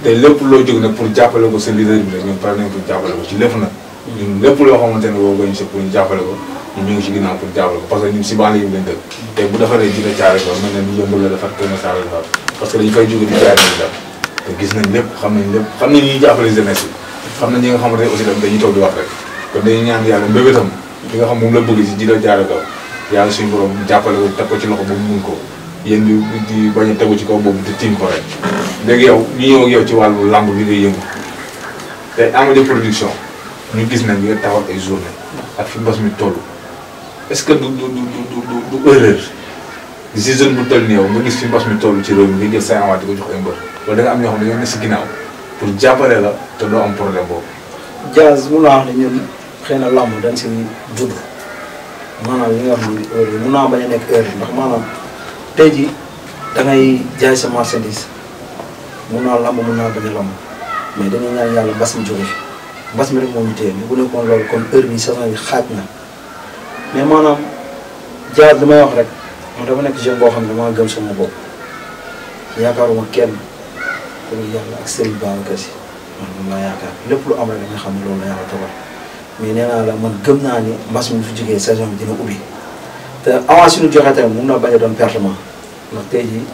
te lépp loo jóg nag pour jàppale ko sa leader bi la ñun pare nañ pour jàppale ko ci lépp nag ñun lépp loo xamante ne woo gañ si pour ñu jàppale ko ñun ñu ngi ci ginnaaw pour jàppale ko parce que ñun si banlieue bi lañ dëkk te bu defaree Djidah Thiaroye Kao mel na ni yëmbal la defar Kër Massar la defar parce que dañu fay jóge di jaay nañu dem te gis nañ lépp xam nañ ñuy jàppale jeunesse bi xam nañ ñi nga xamante ne aussi tam dañuy toog di wax rek kon dañuy ñaan yàlla mbébétam li nga xam moom la bëgg si Djidah Thiaroye Kao yàlla suñu borom jàppale ko teg ko ci loxo ba mu mun ko yéen di bañ a tegu ci kaw boobu te tiim ko rek léegi yow ñu ñëw ak yow ci wàllu lamb bi ngay yëngu te Amady production ñu gis nañ nga taxawal ay journée ak fi mbas mi toll est-ce que du erreur si jeune bu toll nii yow nga gis fi mbas mi toll ci réew mi nga jël say awaat di ko jox ay mbër wala da nga am ñoo xam ne dañoo ne si ginnaaw pour jàppale la te doo am problème boobu. Diaz mun naa wax ne ñun xëy na lamb dañ si judd maanaam li nga wax ni mun naa bañ a nekk erreur ndax maanaam tey jii da ngay jaay sa marchandise mun naa lamb mun naa bañ a lamb mais dañuy ñaan yàlla mbas mi jóge fi mbas mi rek moo ñu téye mais bu nekkoon loolu kon heure bi saison bi xaaj na mais maanaam Diaz li may wax rek man dama nekk jeune boo xam ne damaa gëm sama bopp yaakaaruma kenn pour yàlla ak Serigne Babacar Sy man moom laa yaakaar lépp lu am rek nga xam ne loolu la yàlla dogal mais nee naa la man gëm naa ni mbas mi fi jógee saison bi dina ubbi te avance suñu joxe tamit mun na bañ a doon pertement ndax tey jii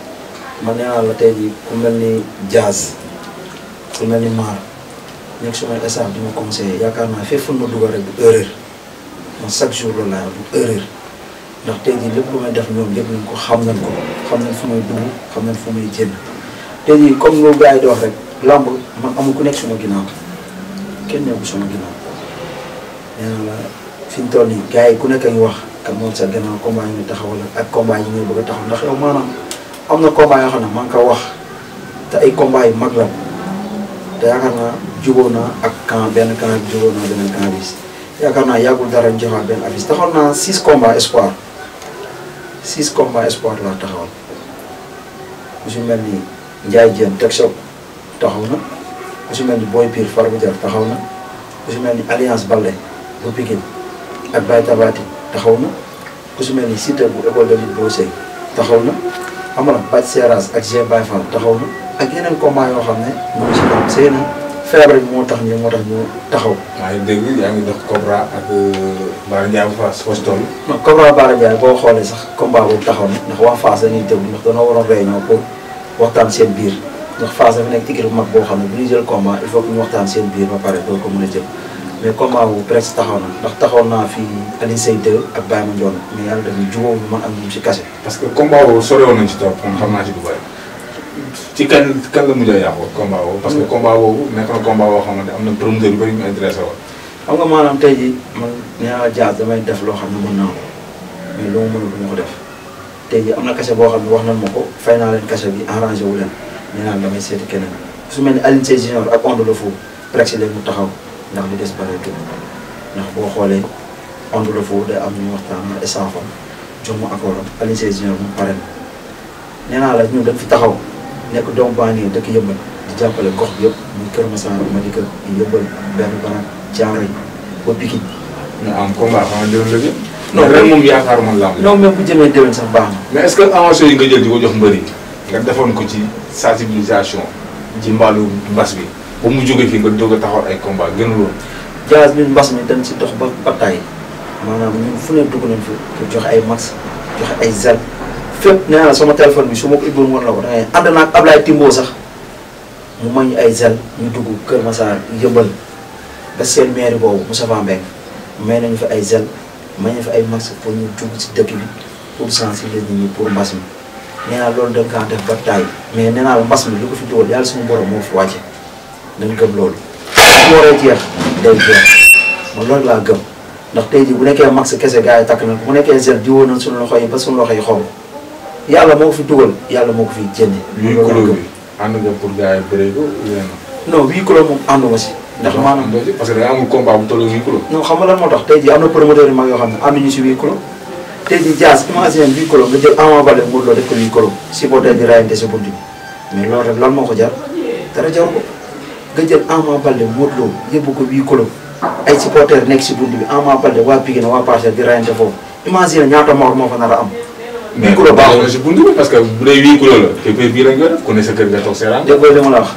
man nee naa la tey jii ku mel ni Diaz ku mel ni Maar nekk su may staff di ma conseillé yaakaar naa fépp fu ma dugal rek du erreur man chaque jour loolu laa du erreur ndax tey jii lépp lu may def ñoom yëpp nañ ko xam nañ fu may dugg xam nañ fu may génn tey jii comme loolu gars yi di wax rek lamb man amul ku nekk suma ginnaaw kenn nekkul suma ginnaaw nee naa la fi ñu toll nii gars yi ku nekk a ngi wax kan moom sa gannaaw combat yi ñu taxawal ak combat yi ñuy bëgg a taxaw ndax yow maanaam am na combat yoo xam ne maa ngi ko wax te ay combat yu mag la te yaakaar naa jubóo naa ak camp benn camp bi jubóo naa beneen camp bi yaakaar naa yàggul dara ñu joxaat benn avis taxaw naa 6 combats espoir 6 combats espoir laa taxawal ku si mel ni Ndiaye Diène Tek Choc taxaw na ku si mel ni Boy Pire Farba Diar taxaw na ku si mel ni Alliance Baldé bu Pikine ak Baye Tabati taxaw na ku si mel ni Siteu bu école de lutte Boo Sey taxaw na xam nga Bac Seras ak G Baye Fall taxaw na ak yeneen combat yoo xam ne ñu ngi si kaw sëy na feebar bi moo tax ñu taxaw. maa ngi dégg yaa ngi dox Cobra ak Bara Ndiaye bu Fass foo si toll. non Cobra Bara Ndiaye boo xoolee sax combat boobu taxaw na ndax waa Fass dañuy déglu ndax dañoo waroon réunion pour waxtaan seen biir ndax Fass dafa nekk équipe bu mag boo xam ne bu ñuy jël combat il faut que ñu waxtaan seen biir ba pare doo ko mën a jël mais combat boobu presque taxaw na ndax taxaw naa fii Alioune Seye 2 ak Baye Mandione mais yàlla def ñu jubóo ñu man ak ñoom si kase. parce que combat boobu sore woon nañ ci topp kon xam naa ci du bëri ci kan la mujj a yàqu combat boobu. parce que combat boobu nekk na combat boo xamante am na promoteur yu bëri ñu intéressé woon. xam nga maanaam tey jii man nee naa Diaz damay def loo xam ne mën naa ko mais lu ma mënul du ma ko def tey jii am na kase boo xam ne wax nañ ma ko fay naa leen kase bi arrangé wu leen nee naa damay seeti keneen su mel ni Alioune Seye Junior ak Onde le Fou presque léegi mu taxaw ndax li des bëreetul ndax boo xoolee Onde le Fou day am ñu waxtaan na estafam jox ma accord am Alioune Seye Junior mu pare na nee naa la ñun dañ fi taxaw nekk doomu banlieue dëkk Yëmbal di jàppale gox bi yëpp muy Kër Massar Malika Yëmbal benn Baraak Thiaroye ba Pikine. ñu am combat xam nga déwén la jëm. non ren moom yaakaar man la am. non même bu jëmee déwén sax baax na. mais est-ce que avance yi nga jël di ko jox mbëri nga defoon ko ci sensibilisation ci mbaalu mbas bi ba mu jógee fii nga doog a taxawal ay combat gënul woon. Diaz ñun mbas mi dañ si dox ba tay maanaam ñun fu ne dugg nañ fi pour joxe ay max joxe ay zel fépp nee naa sama téléphone bi su ma ko ibboon woon la ko da ngay ànd naag Ablaye Timbo sax mu may ñu ay zel ñu dugg Kër Massar Yëmbal ba seen mairie boobu Moustapha Mbengue may nañu fi ay zel may nañu fi ay max pour ñu dugg si dëkk bi pour sensibiliser nit ñi pour mbas mi nee naa loolu dañ kaa def ba tay mais nee naa la mbas mi lu ko fi dugal yàlla suñu borom moo fi wàcce dañ gëm loolu su waree jeex day jeex man loolu laa gëm ndax tey jii bu nekkee max kese gars yi takk na bu nekkee zel diwoo nañ suñu loxo yi ba suñu loxo yi xaw yàlla moo ko fi dugal yàlla moo ko fi jënde. loolu bi ànd nga pour gars yi bëree ko non 8 kilos moom ànduma si. ndax maanaam parce que da nga amul combat bu toll 8 kilos. non xam nga lan moo tax tey jii am na promoteur yu mag yoo xam ne ànduñu si 8 kilos tey jii Diaz imagine 8 kilos nga jël Ama Baldé Modou Lô def ko 8 kilos si boo tey di rayante si bunt bi mais loolu rek lan moo ko jar dara jar ko nga jël Ama Baldé Modou Lô yóbbu ko 8 kilos ay supporters nekk si bunt bi Ama Baldé waa Pikine waa Parcelles di rayante foofu imagine ñaata mort moo fa nar a am. mais ku la baaxul si bunt bi parce que bu dee 8 kilos la te bii lañ koy def ku ne sa kër nga toog seeraan. déggoo li ma la wax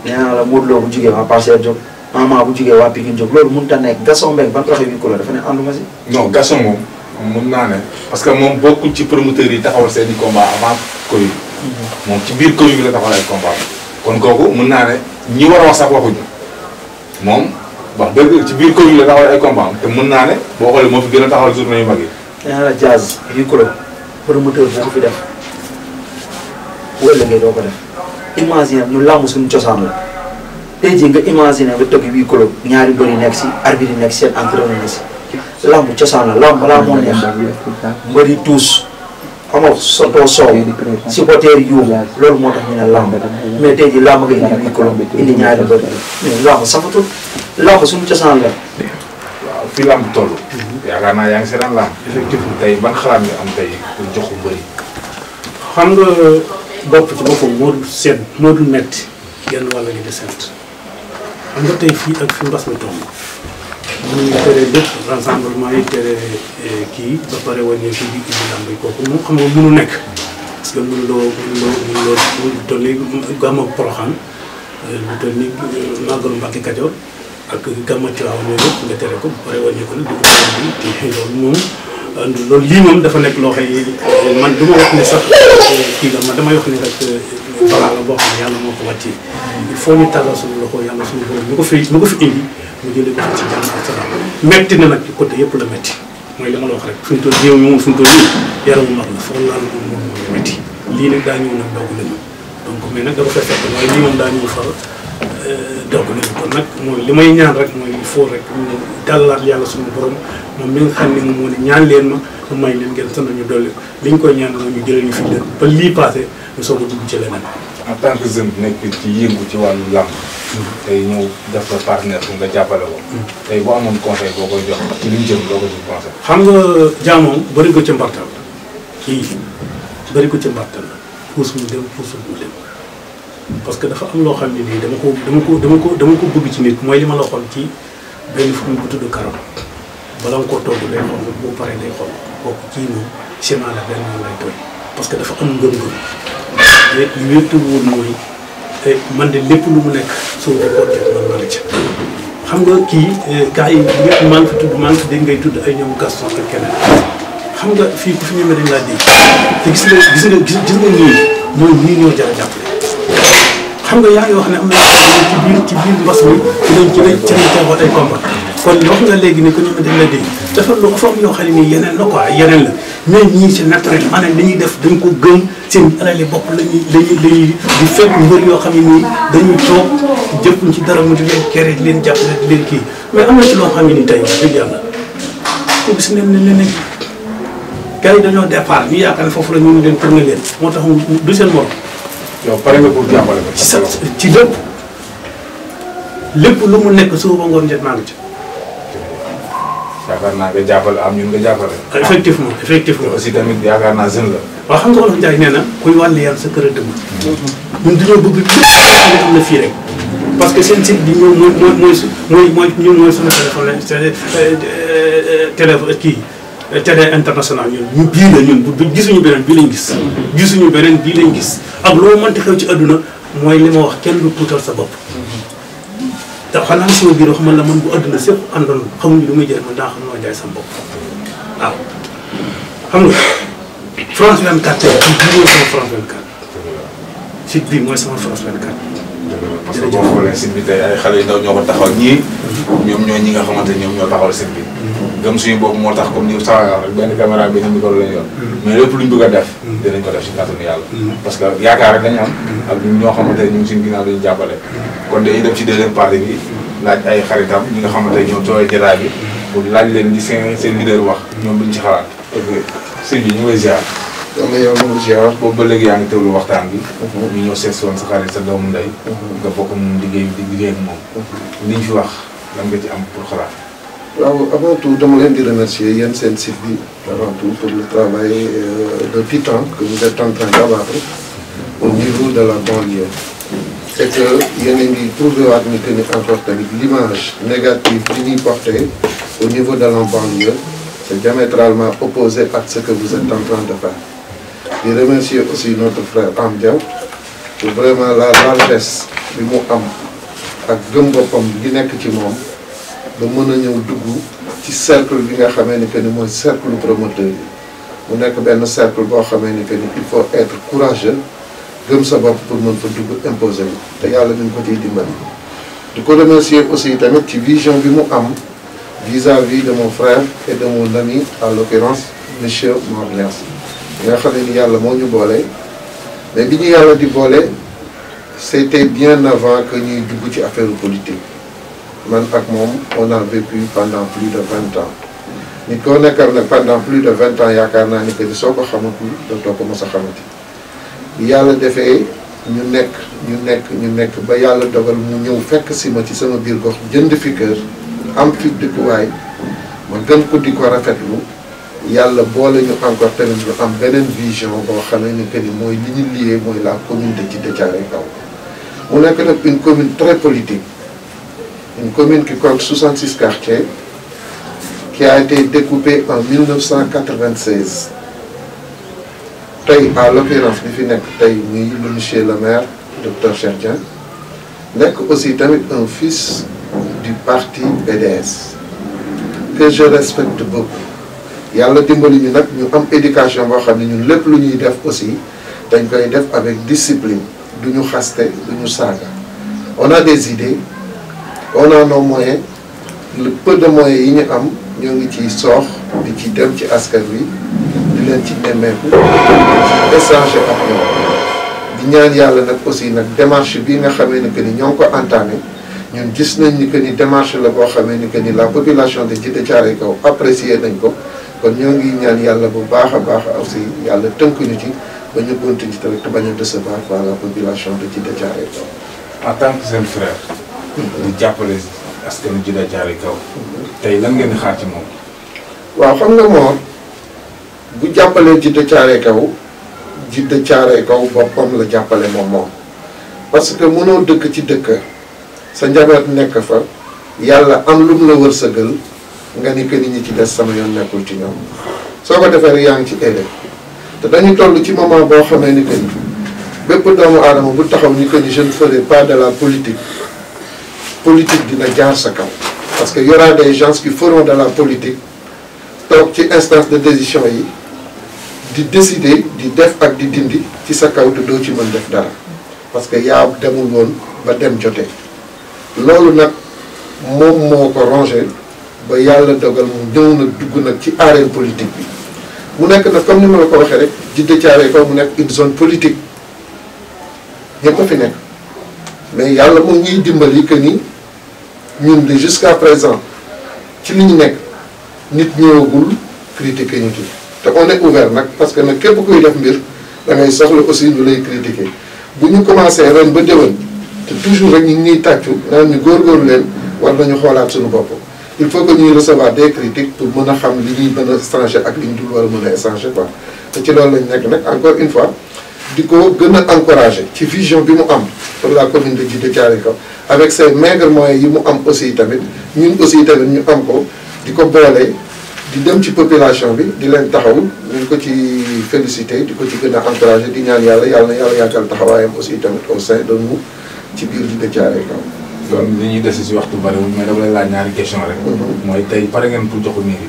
nee naa la Modou Lo bu jugee waa Parcelles jóg Ama bu jugee waa Pikine jóg loolu mënut a nekk Gaston Mbengue ban taxaw 8 kilos dafa ne ànduma si. non Gaston moom mun naa ne parce que moom bokkul ci promoteurs yi taxawal seen i combat avant Covid. moom ci biir Covid bi la taxawal ay combat kon kooku mun naa ne ñi war a wax sax waxuñu moom wax dëgg ci biir Covid la taxawal ay combat te mun naa ne boo xoolee moo fi gën a taxawal journée yu mag yi. nee naa la Diaz 8 kilos promoteur bu ko fi def bu ëllëgee doo ko def imagine ñu làmb suñu cosaan la tey jii nga imagine nga tëgg 8 kilos ñaari mbër yi nekk si arbitre yi nekk seen entraîneur nekk si làmb cosaan la làmb balaa moo neex mbër yi tuus xam nga sotoo soow supporters yi yuuxu loolu moo tax ñu ne làmb mais tey jii làmb nga indi 8 kilos indi ñaari mbër mais làmb safatul làmb suñu cosaan la. waaw fii làmb toll. yaakaar naa yaa ngi seetaan làmb. effectivement tey ban xalaat nga am tey pour jox ko bëri. xam nga bopp ci boppam moo dul sedd moo dul metti genn wàll gi di sedd xam nga tey fii ak fi mbas mi tomb mënuñu tere lépp rassemblement yi tere kii ba pare wàññee fii di indi làmb yi kooku moom xam nga mënu nekk parce que mënuloo lu toll ni gàmmu Poroxaan lu toll ni màggalu Mbàkke Kajoor ak gàmmu Tiwaawan yooyu yëpp nga tere ko ba pare wàññee ko nag di ko loolu moom loolu lii moom dafa nekk loo xëy man du ma wax ne sax kii la man damay wax ni rek balaa la boo xam ne yàlla moo ko wàccee il faut ñu tàllal suñu loxo yàlla suñu borom ñu ko fi indi mu jëlee ko fi ci jàmm ak salaam metti na nag ci côté yëpp la metti mooy li ma la wax rek fi mu toll réew mi moom fi mu toll nii yaramu mag la foo laal moom moo metti lii nag daa ñëw nag doog lañu donc mais nag dafa koy fekk mooy lii moom daa ñëw far doog lañu kon nag mooy li may ñaan rek mooy il faut rek ñu dàllaat yàlla suñu borom moom mi nga xam ne moom moo ne ñaan leen ma may leen ngeen sant ñu dolli li ñu koy ñaan mooy ñu jëlee ñu fi leen ba lii passé ñu soog a dugg ci leneen. en tant que jeune nekk ci yëngu ci wàllu làmb. tey ñëw def ko partenaire pour nga jàppale ko. tey boo amoon conseil boo koy jox ci li mu jëm loo ko ci conseil. xam nga jaamoom bëri ko ca mbartal kii bëri ko ca mbartal la puus mu dem puusul mu dem parce que dafa am loo xam ne nii dama ko bëgg ci nit mooy li ma la waxoon ci benn fu mu ko tudd karam bala nga koo togg day xonk boo paree day xonk kooku kii moom ciment la benn moom lay tooy parce que dafa am ngëm-ngëm te li wér wóor mooy man de lépp lu mu nekk soo ko porté man maa ngi ca xam nga kii gars yi ñëpp maa ngi fi tudd maa ngi fi dégg ngay tudd ay ñoom Gaston ak keneen xam nga fii ku fi ñemee dañ laa dégg te gis nga ñii mooy ñii ñoo jar a jàppale xam nga yaa ngi wax ne am na ci biir mbas mi ci lañ teewoon ay combat kon wax nga léegi ne ko ñemee dañ la dégg dafa lu foog ñoo xam ne nii yeneen la quoi yeneen la mais ñii c'est naturel maanaam li ñuy def dañ ko gëm seen alali bopp lañuy di fekk mbër yoo xam ne nii dañuy toog jëppuñ ci dara mu di leen kere di leen jàppale di leen kii mais am na ci loo xam ne nii tey wax dëgg yàlla ko gis ne leneen gars yi dañoo départ ñu yaakaar ne foofu la ñu leen tourné leen moo tax du seen morom. yow pare nga pour jàppale ko. ci lépp lu mu nekk suba ba ngoon njët maa ngi ci. yaakaar naa nga jàppale am ñun nga jàppale. effectivement effectivement. aussi tamit yaakaar naa jeune la. waaw xam nga wolof Njaay nee na kuy wàllu yàlla sa kër a dëgg. ñun dañoo bëgg lépp am na fii rek. parce que seen site bi ñoom mooy suñu téléphone kii télé international ñun bii la ñun bu gisuñu beneen bii lañ gis. gisuñu beneen bii lañ gis ak loo mënti xew ci àdduna mooy li ma wax kenn du tuutal sa bopp. te xanaa si biir wax man la man bu àdduna sépp àndoon xamuñu lu muy jël man daa xam noo jaay sa bopp waaw xam nga France 24 tey bii mooy sama France 24 site bii mooy sama France 24. parce que boo xoolee site bi tey ay xale yu ndaw ñoo ko taxawal ñii ñoom ñoo ñi nga xamante ñoom ñoo taxawal site bi. gëm suñu bopp moo tax comme ni saa yoo rek benn caméra benn micro lañ yor. mais lépp luñ bëgg a def. dinañ ko def si kàttanu yàlla. parce que yaakaar rek dañu am. ak ñoo xamante ne ñu ngi suñu ginnaaw dañu jàppale. kon dañuy dem ci deuxième partie bi laaj ay xaritam ñi nga xamante ne ñoom tooyee jotaay bi pour laaj leen li seen leader wax ñoom duñ ci xalaat. ok sëñ bi ñu ngi lay ziar. donc yow ñu ngi ziar. boobu ba léegi yaa ngi teewlu waxtaan bi. ñu ñëw seet si woon sa xarit sa doomu ndey. nga bokk moom liggéey bi di liggéey ak moom. liñ fi wax lan nga ci am pour xalaat. waaw avant tout dama leen di remercier yéen seen site bi avant tout pour le travail de titan que vous êtes en train d'abattre au niveau de la banlieue. et que yéen a ngi prouvé waat ni que ni encore tamit l'image négative li ñuy porté au niveau de la banlieue c'est diamétralement opposé à ce que vous êtes en train de faire. Je remercie aussi notre frère Amdiaw pour vraiment la largesse bi mu am ak gëm boppam li nekk ci moom ba mën a ñëw dugg ci cercle bi nga xamee ni que ni mooy cercle promoteur yi mu nekk benn cercle boo xamee ni que ni il faut être courageux gëm sa bopp pour mën fa dugg imposer wu te yàlla ñu ngi ko ciy dimbali. di ko remercier aussi tamit ci vision bi mu am vis-à-vis de mon frère et de mon ami à l'occurrence monsieur Mor Niass nga xam ne ni yàlla moo ñu boole mais bi ñu yàlla di boole c'était bien avant que ñuy dugg ci affaire politique man ak moom on a vécu pendant plus de 20 ans nit koo nekkal nag pendant plus de 20 ans yaakaar naa ni que ni soo ko xamatul dootoo ko mos a xamati yàlla defee ñu nekk ba yàlla dogal mu ñëw fekk si ma ci sama biir gox jënd fi kër am fi dëkkuwaay ma gën ko di ko rafetlu yàlla boole ñu encore tamit ñu am beneen vision boo xamee ni que ni mooy li ñu lié mooy la commune de Djiddah Thiaroye Kao mu nekk nag une commune très politique une commune qui compte 66 quartiers qui a été découpée en 1996 tey à l'occurrence bi fi nekk tey muy le monsieur le maire docteur Cheikh Dieng nekk aussi tamit un fils du parti PDS que je respecte beaucoup yàlla dimbali ñu nag ñu am éducation boo xam ne ñun lépp lu ñuy def aussi dañ koy def avec discipline du ñu xaste du ñu saaga on a des idées on a nos moyens le peu de moyens yi ñu am ñoo ngi ciy soox di ci dem ci askan wi di leen ci nemmeeku di échanger ak ñoom di ñaan yàlla nag aussi nag démarche bi nga xamee ni que ni ñoo ngi ko entamé ñun gis nañ ni que ni démarche la boo xamee ni que ni la population de Djiddah Thiaroye Kao apprécié nañ ko kon ñoo ngi ñaan yàlla bu baax a baax aussi yàlla tënkuñu ci ba ñu continuer ci tamit bañ a décevoir par la population de Djiddah Thiaroye Kao. en tant que seen frère. di jàppale askanu Djiddah Thiaroye Kao. tey lan ngeen di xaar ci moom. waaw xam nga Mor bu jàppalee Djiddah Thiaroye Kao Djiddah Thiaroye Kao boppam la jàppale moom parce que mënoo dëkk ci dëkk sa njaboot nekk fa yàlla am lu mu la wërsëgal nga ni que nit ñi ci des sama yoon nekkul ci ñoom soo ko defee rek yaa ngi ci erreur te dañu toll ci moment boo xamee ni que ni bépp doomu aadama bu taxaw ni que ni je ne ferai pas de la politique dina jaar sa kaw parce que y aura des gens qui feront de la politique toog ci instance de décision yi di décider di def ak di dindi ci sa kaw te doo ci mën def dara parce que yaa demul woon ba dem jotee loolu nag moom moo ko rongé ba yàlla dogal mu ñëw nag dugg nag ci arène politique bi mu nekk nag comme ni ma la ko waxee rek Djiddah Thiaroye Kao mu nekk une zone politique ñëpp a fi nekk mais yàlla mu ñuy dimbali que ni ñun de jusqu'à présent ci li ñu nekk nit ñëwagul critiquer ñu ci te on est ouvert nag parce que nag képp kuy def mbir da ngay soxla aussi ñu lay critiquer bu ñu commencé ren ba déwén te toujours rek ñu ngi ñuy tàccu naan ñu góorgóorlu leen war nañu xoolaat suñu bopp il faut que ñuy recevoir des critiques pour mën a xam li ñuy mën a échanger ak li ñu dul war a mën a échanger quoi te ci loolu lañ nekk nag encore une fois di ko gën a encourager ci vision bi mu am pour la commune de Djiddah Thiaroye Kao avec ses maigres moyens yi mu am aussi tamit ñun aussi tamit ñu am ko di ko boole di dem ci population bi di leen taxaw ñu ko ci féliciter di ko ci gën a encourager di ñaan yàlla na yàlla yàggal taxawaayam aussi tamit au sein de nous ci biir Djiddah Thiaroye Kao. kon li ñuy dese si waxtu bariwul mais dama lay laaj ñaari question rek. mooy tey pare ngeen pour joxu mairie.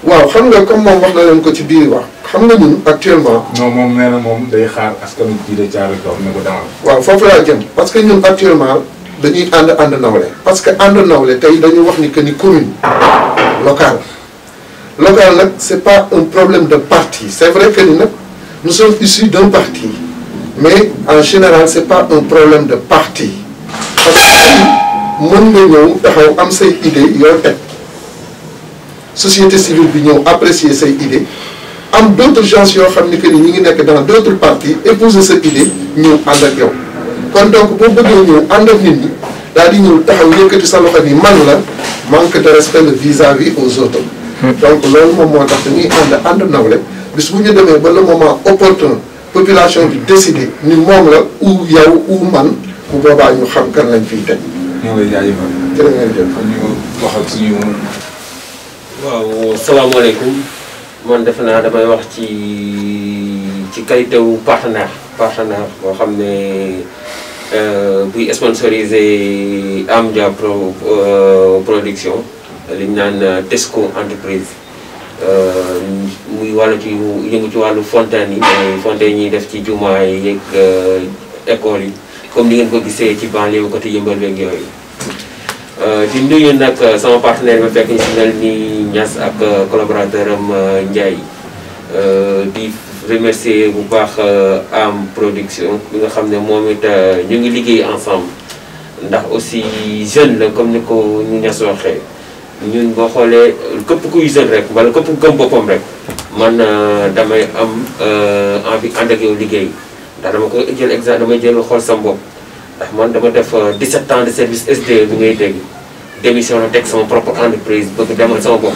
waaw xam nga comme moom wax na leen ko ci biir wax xam nga ñun actuellement. non moom nee na moom day xaar askanu Djiddah Thiaroye Kao ne ko demal. waaw foofu laa jëm parce que ñun actuellement dañuy ànd nawle parce que ànd nawle tey dañu wax ni que ni commune locale nag c'est pas un problème de parti c'est vrai que ni nag nous sommes issus d'un parti mais en général c'est pas un problème de parti parce que mën nga ñëw taxaw am say idée yoo teg société civile bi ñëw apprécier say idée am d'autres gens yoo xam ni que ni ñi ngi nekk dans d'autres partis épouser sa idée ñëw ànd ak yow kon donc boo bëggee ñëw ànd ak nit ñi daal di ñëw taxaw yëkkati sa loxo ni man la manque de respect le vis-à-vis aux autres donc loolu moom moo tax dañuy ànd nawle bis bu ñu demee ba le moment opportun population bi décider ni moom la ou yow ou man bu boobaa ñu xam kan lañ fiy teg. ñoo ngi lay jaajëfal. jërë ngeen jëf. kon ñu wax ak suñu. waaw salaamaaleykum man defe naa damay wax ci qualité wu partenaire boo xam ne buy sponsorisé Amdia production li ñu naan Tesco entreprise muy wàllu ci yëngu ci wàllu fontaine yi mooy fontaine yi def ci jumaa yi yeeg école yi comme ni ngeen ko gisee ci banlieue côté Yëmbal beeg yooyu. di nuyu nag sama partenaire ba fekk ñu si mel ni Niass ak collaborateur am Ndiaye di remercier bu baax am production bi nga xam ne moom it ñu ngi liggéey ensemble ndax aussi jeune la comme ni ko ñu Niass waxee ñun boo xoolee képp kuy jeune rek wala képp ku gëm boppam rek man damay am envie ànd ak yow liggéey ndax dama koy jël exemple damay jël xool sama bopp. ndax man dama def 17 ans de service SDE bi ngay dégg démission la teg sama propre entreprise bëgg demal sama bopp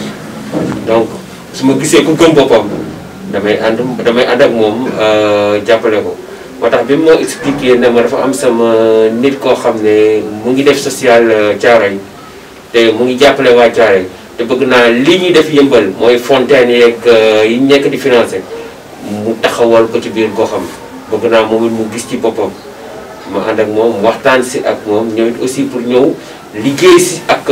donc su ma gisee ku gëm boppam damay ànd ak moom jàppale ko moo tax bi ma expliqué ne ma dafa am sama nit koo xam ne mu ngi def social Thiaroye te mu ngi jàppale waa Thiaroye te bëgg naa li ñuy def Yëmbal mooy fontaine yeeg yi nekk di financé mu taxawal ko ci biir koo xam bëgg naa moom it mu gis ci boppam ma ànd ak moom waxtaan si ak moom ñëw aussi pour ñëw liggéey si ak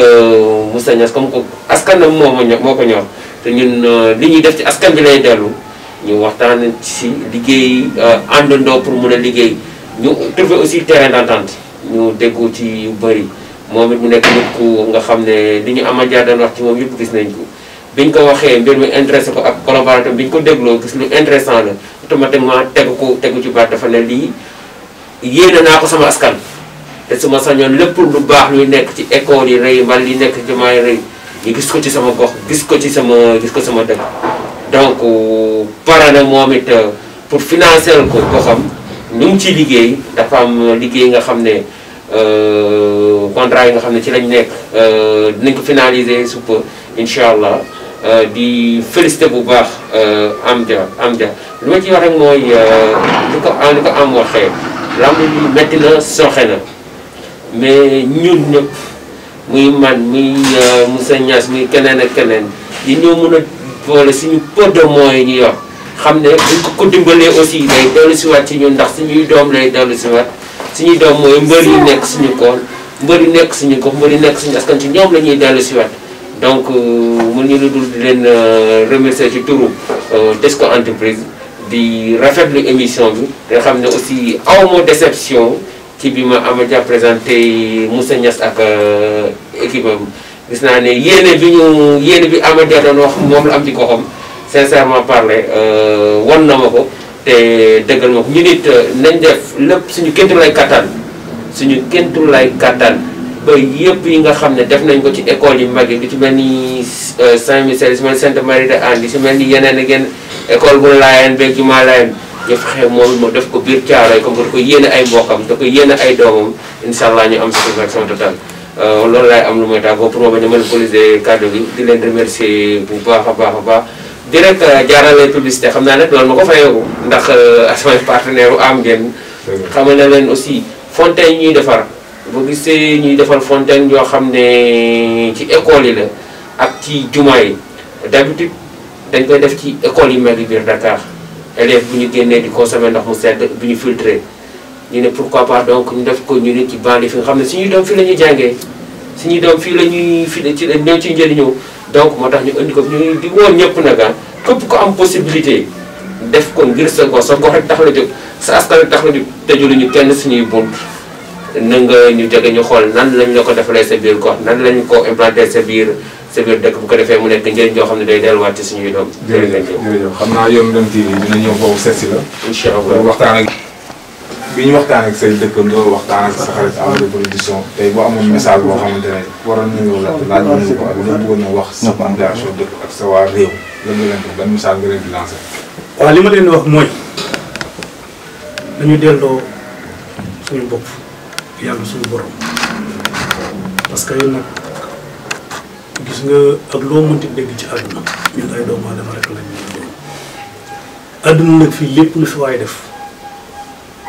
Moussa Niass comme que askanam moo ko ñor te ñun li ñuy def ci askan bi lay dellu ñu waxtaan si liggéey àndandoo pour mun a liggéey ñu trouver aussi terrain d'entente ñu déggoo ci yu bëri moom it mu nekk nit ku nga xam ne li ñu ama jaar doon wax ci moom yëpp gis nañ ko biñ ko waxee mbir mi intéressé ko ak collaborateur biñ ko dégloo gis lu intéressant la automatiquement tegu ci baat dafa ne lii yéene naa ko sama askan te su ma sañoon lépp lu baax luy nekk ci école yi rëy mbal li nekk ci jumaa yi rëy ñu gis ko ci sama gox gis ko sama dëkk donc pare na moom it pour financer ko xam ñu ngi ciy liggéey dafa am liggéey nga xam ne contrat yi nga xam ne ci lañ nekk dinañ ko finaliser sous peu incha allah di félicité bu baax Amdia li ma ciy wax rek mooy li ko am waxee lamb bi metti na sooxe na mais ñun ñëpp muy man muy Moussa Niass muy keneen ak keneen yi ñoo mën a boole suñu peu de moyens ñu yor xam ne buñ ko dimbalee aussi day dellu si waat ci ñun ndax suñuy doom lay dellu si waat suñuy doom mooy mbër yi nekk suñu koon mbër yi nekk suñu gox mbër yi nekk suñu askan ci ñoom la ñuy dellu si waat donc mun ñu lu dul di leen remercier ci turu Tesco entreprise di rafetlu émission bi nga xam ne aussi awma déception ci bi ma Amadia présenté Moussa Niass ak équipe am gis naa ne yéene bi Amadia doon wax moom la am ci goxam sincèrement parler won na ma ko te dëggal ma ko ñu nit nañ def lépp suñu kéntu lay kattan ba yëpp yi nga xam ne def nañ ko ci école yi mag yi di ci mel ni Saint-Michel di ci mel ni Sainte-Marie de Anne di ci mel ni yeneen ak yenn école bu Laayeen beeg jumaa Laayeen ñu fexe moom moo def ko biir Thiaroye comme que da ko yéene ay mbokkam da ko yéene ay doomam incha allah ñu am satisfaction totale loolu laay am lu may tàggoo pour ma bañ a monopoliser kàddu gi di leen remercier bu baax a baax di rek jaarale publicité xam naa nag loolu ma ko fayeeku ndax samay partenaire u am ngeen xamal na leen aussi fontaine ñuy defar boo gisee ñuy defal fontaine yoo xam ne ci école yi la ak ci jumaa yi d'habitude dañ koy def ci école yi mag yi biir Dakar élèves bu ñu génnee di consommer ndox mu sedd bu ñu filtré ñu ne pourquoi pas donc ñu def ko ñu ne ci bandi fi nga xam ne suñuy doom fii la ñuy jàngee suñuy doom fii la ñuy ci ñëw ciy njëriñoo donc moo tax ñu indi ko ñu di woon ñëpp nag képp ko am possibilité def ko ngir sa gox rek tax la jóg sa askan rek tax la jóg tëjuluñu kenn suñuy bunt na nga ñu jege ñu xool nan lañ la ko defalee sa biir gox nan lañ ko implanté sa biir dëkk bu ko defee mu nekk njëriñ joo xam ne day delluwaat ci suñuy doom. jërëjëf xam naa Yoonu Dem TV dina ñëw foofu seet si la. incha allah waxtaan ak bi ñu waxtaan ak say dëkkandoo waxtaan ak sa xarit Amadou production tey boo amoon message boo xamante ne waroon nañu la laaj nañu ko ak li bëggoon a wax sa population dëkk ak sa waa réew lan nga leen ko ban message nga leen di lancé. waaw li ma leen di wax mooy dañu delloo suñu bopp yàlla suñu borom parce que yéen nag gis nga ak loo mënti dégg ci àdduna ñun ay doomu aadama rek lañ doon àdduna nag fii lépp lu fi waay def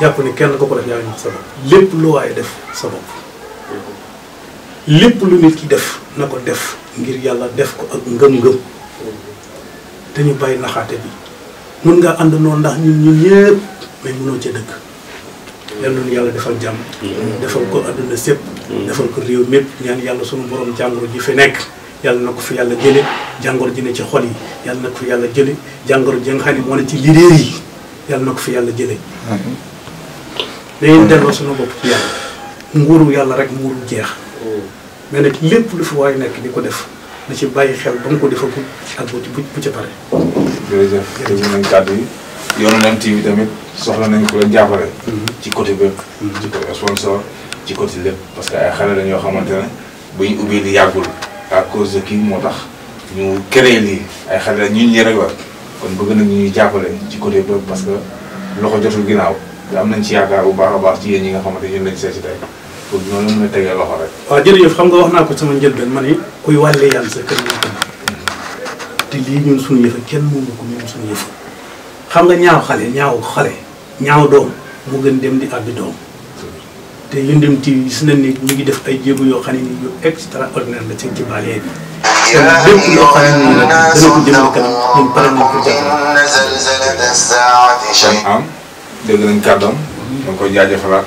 jàpp ne kenn ko def yaa ngi nax sa bopp lépp lu waaye def sa bopp lépp lu nit ki def na ko def ngir yàlla def ko ak ngëm-ngëm te ñu bàyyi naxaate bi mën ngaa ànd noonu ndax ñun ñëpp mais mënoo ca dëkk yal na yàlla defal jàmm defal ko àdduna sépp defal ko réew mépp ñaan yàlla sunu borom jàngoro ji fi nekk yàlla na ko fi yàlla jële jàngoro ji ne ci xol yi yàlla na ko fi yàlla jële jàngoro ji nga xam ne moo ne ci leader yi yàlla na ko fi yàlla jële dañuy delloo sunu bopp ci yàlla nguuru yàlla rek nguuru jeex mais nag lépp lu fi waay nekk di ko def na ci bàyyi xel ba mu ko defagul ak bu ci pare. jërëjëf dégg nañ kàddu yi Yoonu Ndam TV tamit soxla nañ ko leen jàppale. ci côté bépp. ci côté sponsor ci côté lépp parce que ay xale lañ yoo xamante ne bu ñu ubbi li yàggul à cause de kii moo tax ñu créé lii ay xale la ñun ñi rek la kon bëgg nañ ñuy jàppale ci côté bépp parce que loxo jotul ginnaaw te am nañ ci yaakaar bu baax a baax ci yéen ñi nga xamante ñun lañ seet si tey. pour noonu mën a tegee loxo rek. waaw jërëjëf xam nga wax naa ko sama njëlbeen ma ni kuy wàllee yàlla sa kër moo gën te lii ñun suñu yëfa kenn moomu ko ñun suñu yëfa xam nga ñaaw doom mu gën dem di àbbi doom te Yoonu Ndam TV gis nañ ni ñu ngi def ay jéego yoo xam ne ni yu extraordinaire la ci banlieue bi te lépp loo xam ne nii nag dana ko jëmale kanam ñun pare nañ ko jàppale. am dégg nañ kàddoom da nga koy jaajëfalaat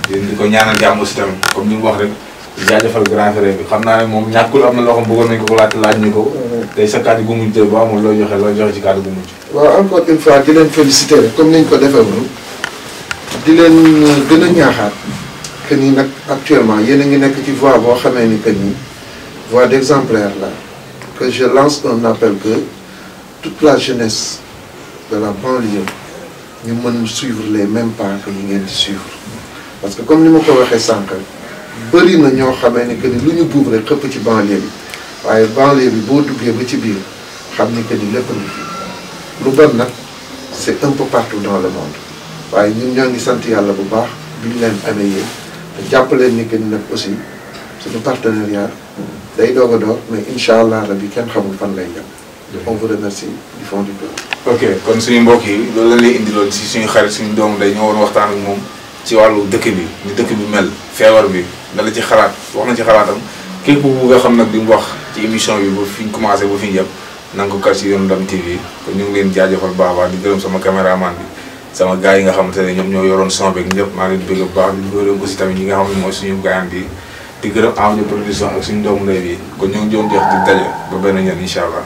di ko ñaanal jàmm aussi tamit comme ni mu wax rek di jaajëfal grand frère bi xam naa ne moom ñàkkul am na loo xam bëggoon nañ ko laaj ñu ko tey sa kàddu gu mujj ba amul looy joxe ci kàddu gu mujj. waaw encore une fois di leen féliciter rek comme niñ ko defee woon di leen gën a ñaaxaat que ni nag actuellement yéen a ngi nekk ci voie boo xamee ni que ni voie d'exemplaire la que je lance un appel que toute la jeunesse de la banlieue ñu mën suivre les mêmes pas que ñu ngeen di suivre parce que comme ni ma ko waxee sànq bëri na ñoo xamee ni que ni lu ñu buub rek xëpp ci banlieue bi waaye banlieue bi boo duggee ba ci biir xam ni que ni lépp lu bon nag c'est un peu partout dans le monde waaye ñun ñoo ngi sant yàlla bu baax bi ñu leen amee yéen te jàpp leen ni que ni nag aussi suñu partenariat day doog a door mais incha allah rabi kenn xamul fan lay jëm. on vous remercie du fond du cœur. ok kon suñu mbokk yi loolu la lay indiloon si suñu xarit suñu doomu day ñoo war waxtaan ak moom ci wàllu dëkk bi ni dëkk bi mel feebar bi nga la ci xalaat wax na ci xalaatam képp bu nga xam nag di mu wax ci émission bi ba fi ñu commencé ba fi ñu jëm na nga ko kar ci Yoonu Ndam TV kon ñu ngi leen jaajëfal baax a baax di gërëm sama caméraman bi sama gars yi nga xamante ne ñoom ñoo yoroon son beeg ñëpp maa ngi leen di bëgg bu baax di gërëm aussi tamit ñi nga xam ne mooy suñu gaayan bi di gërëm am production ak suñu doomu ndey bi kon ñu ngi doon jox di daje ba benn ñan incha allah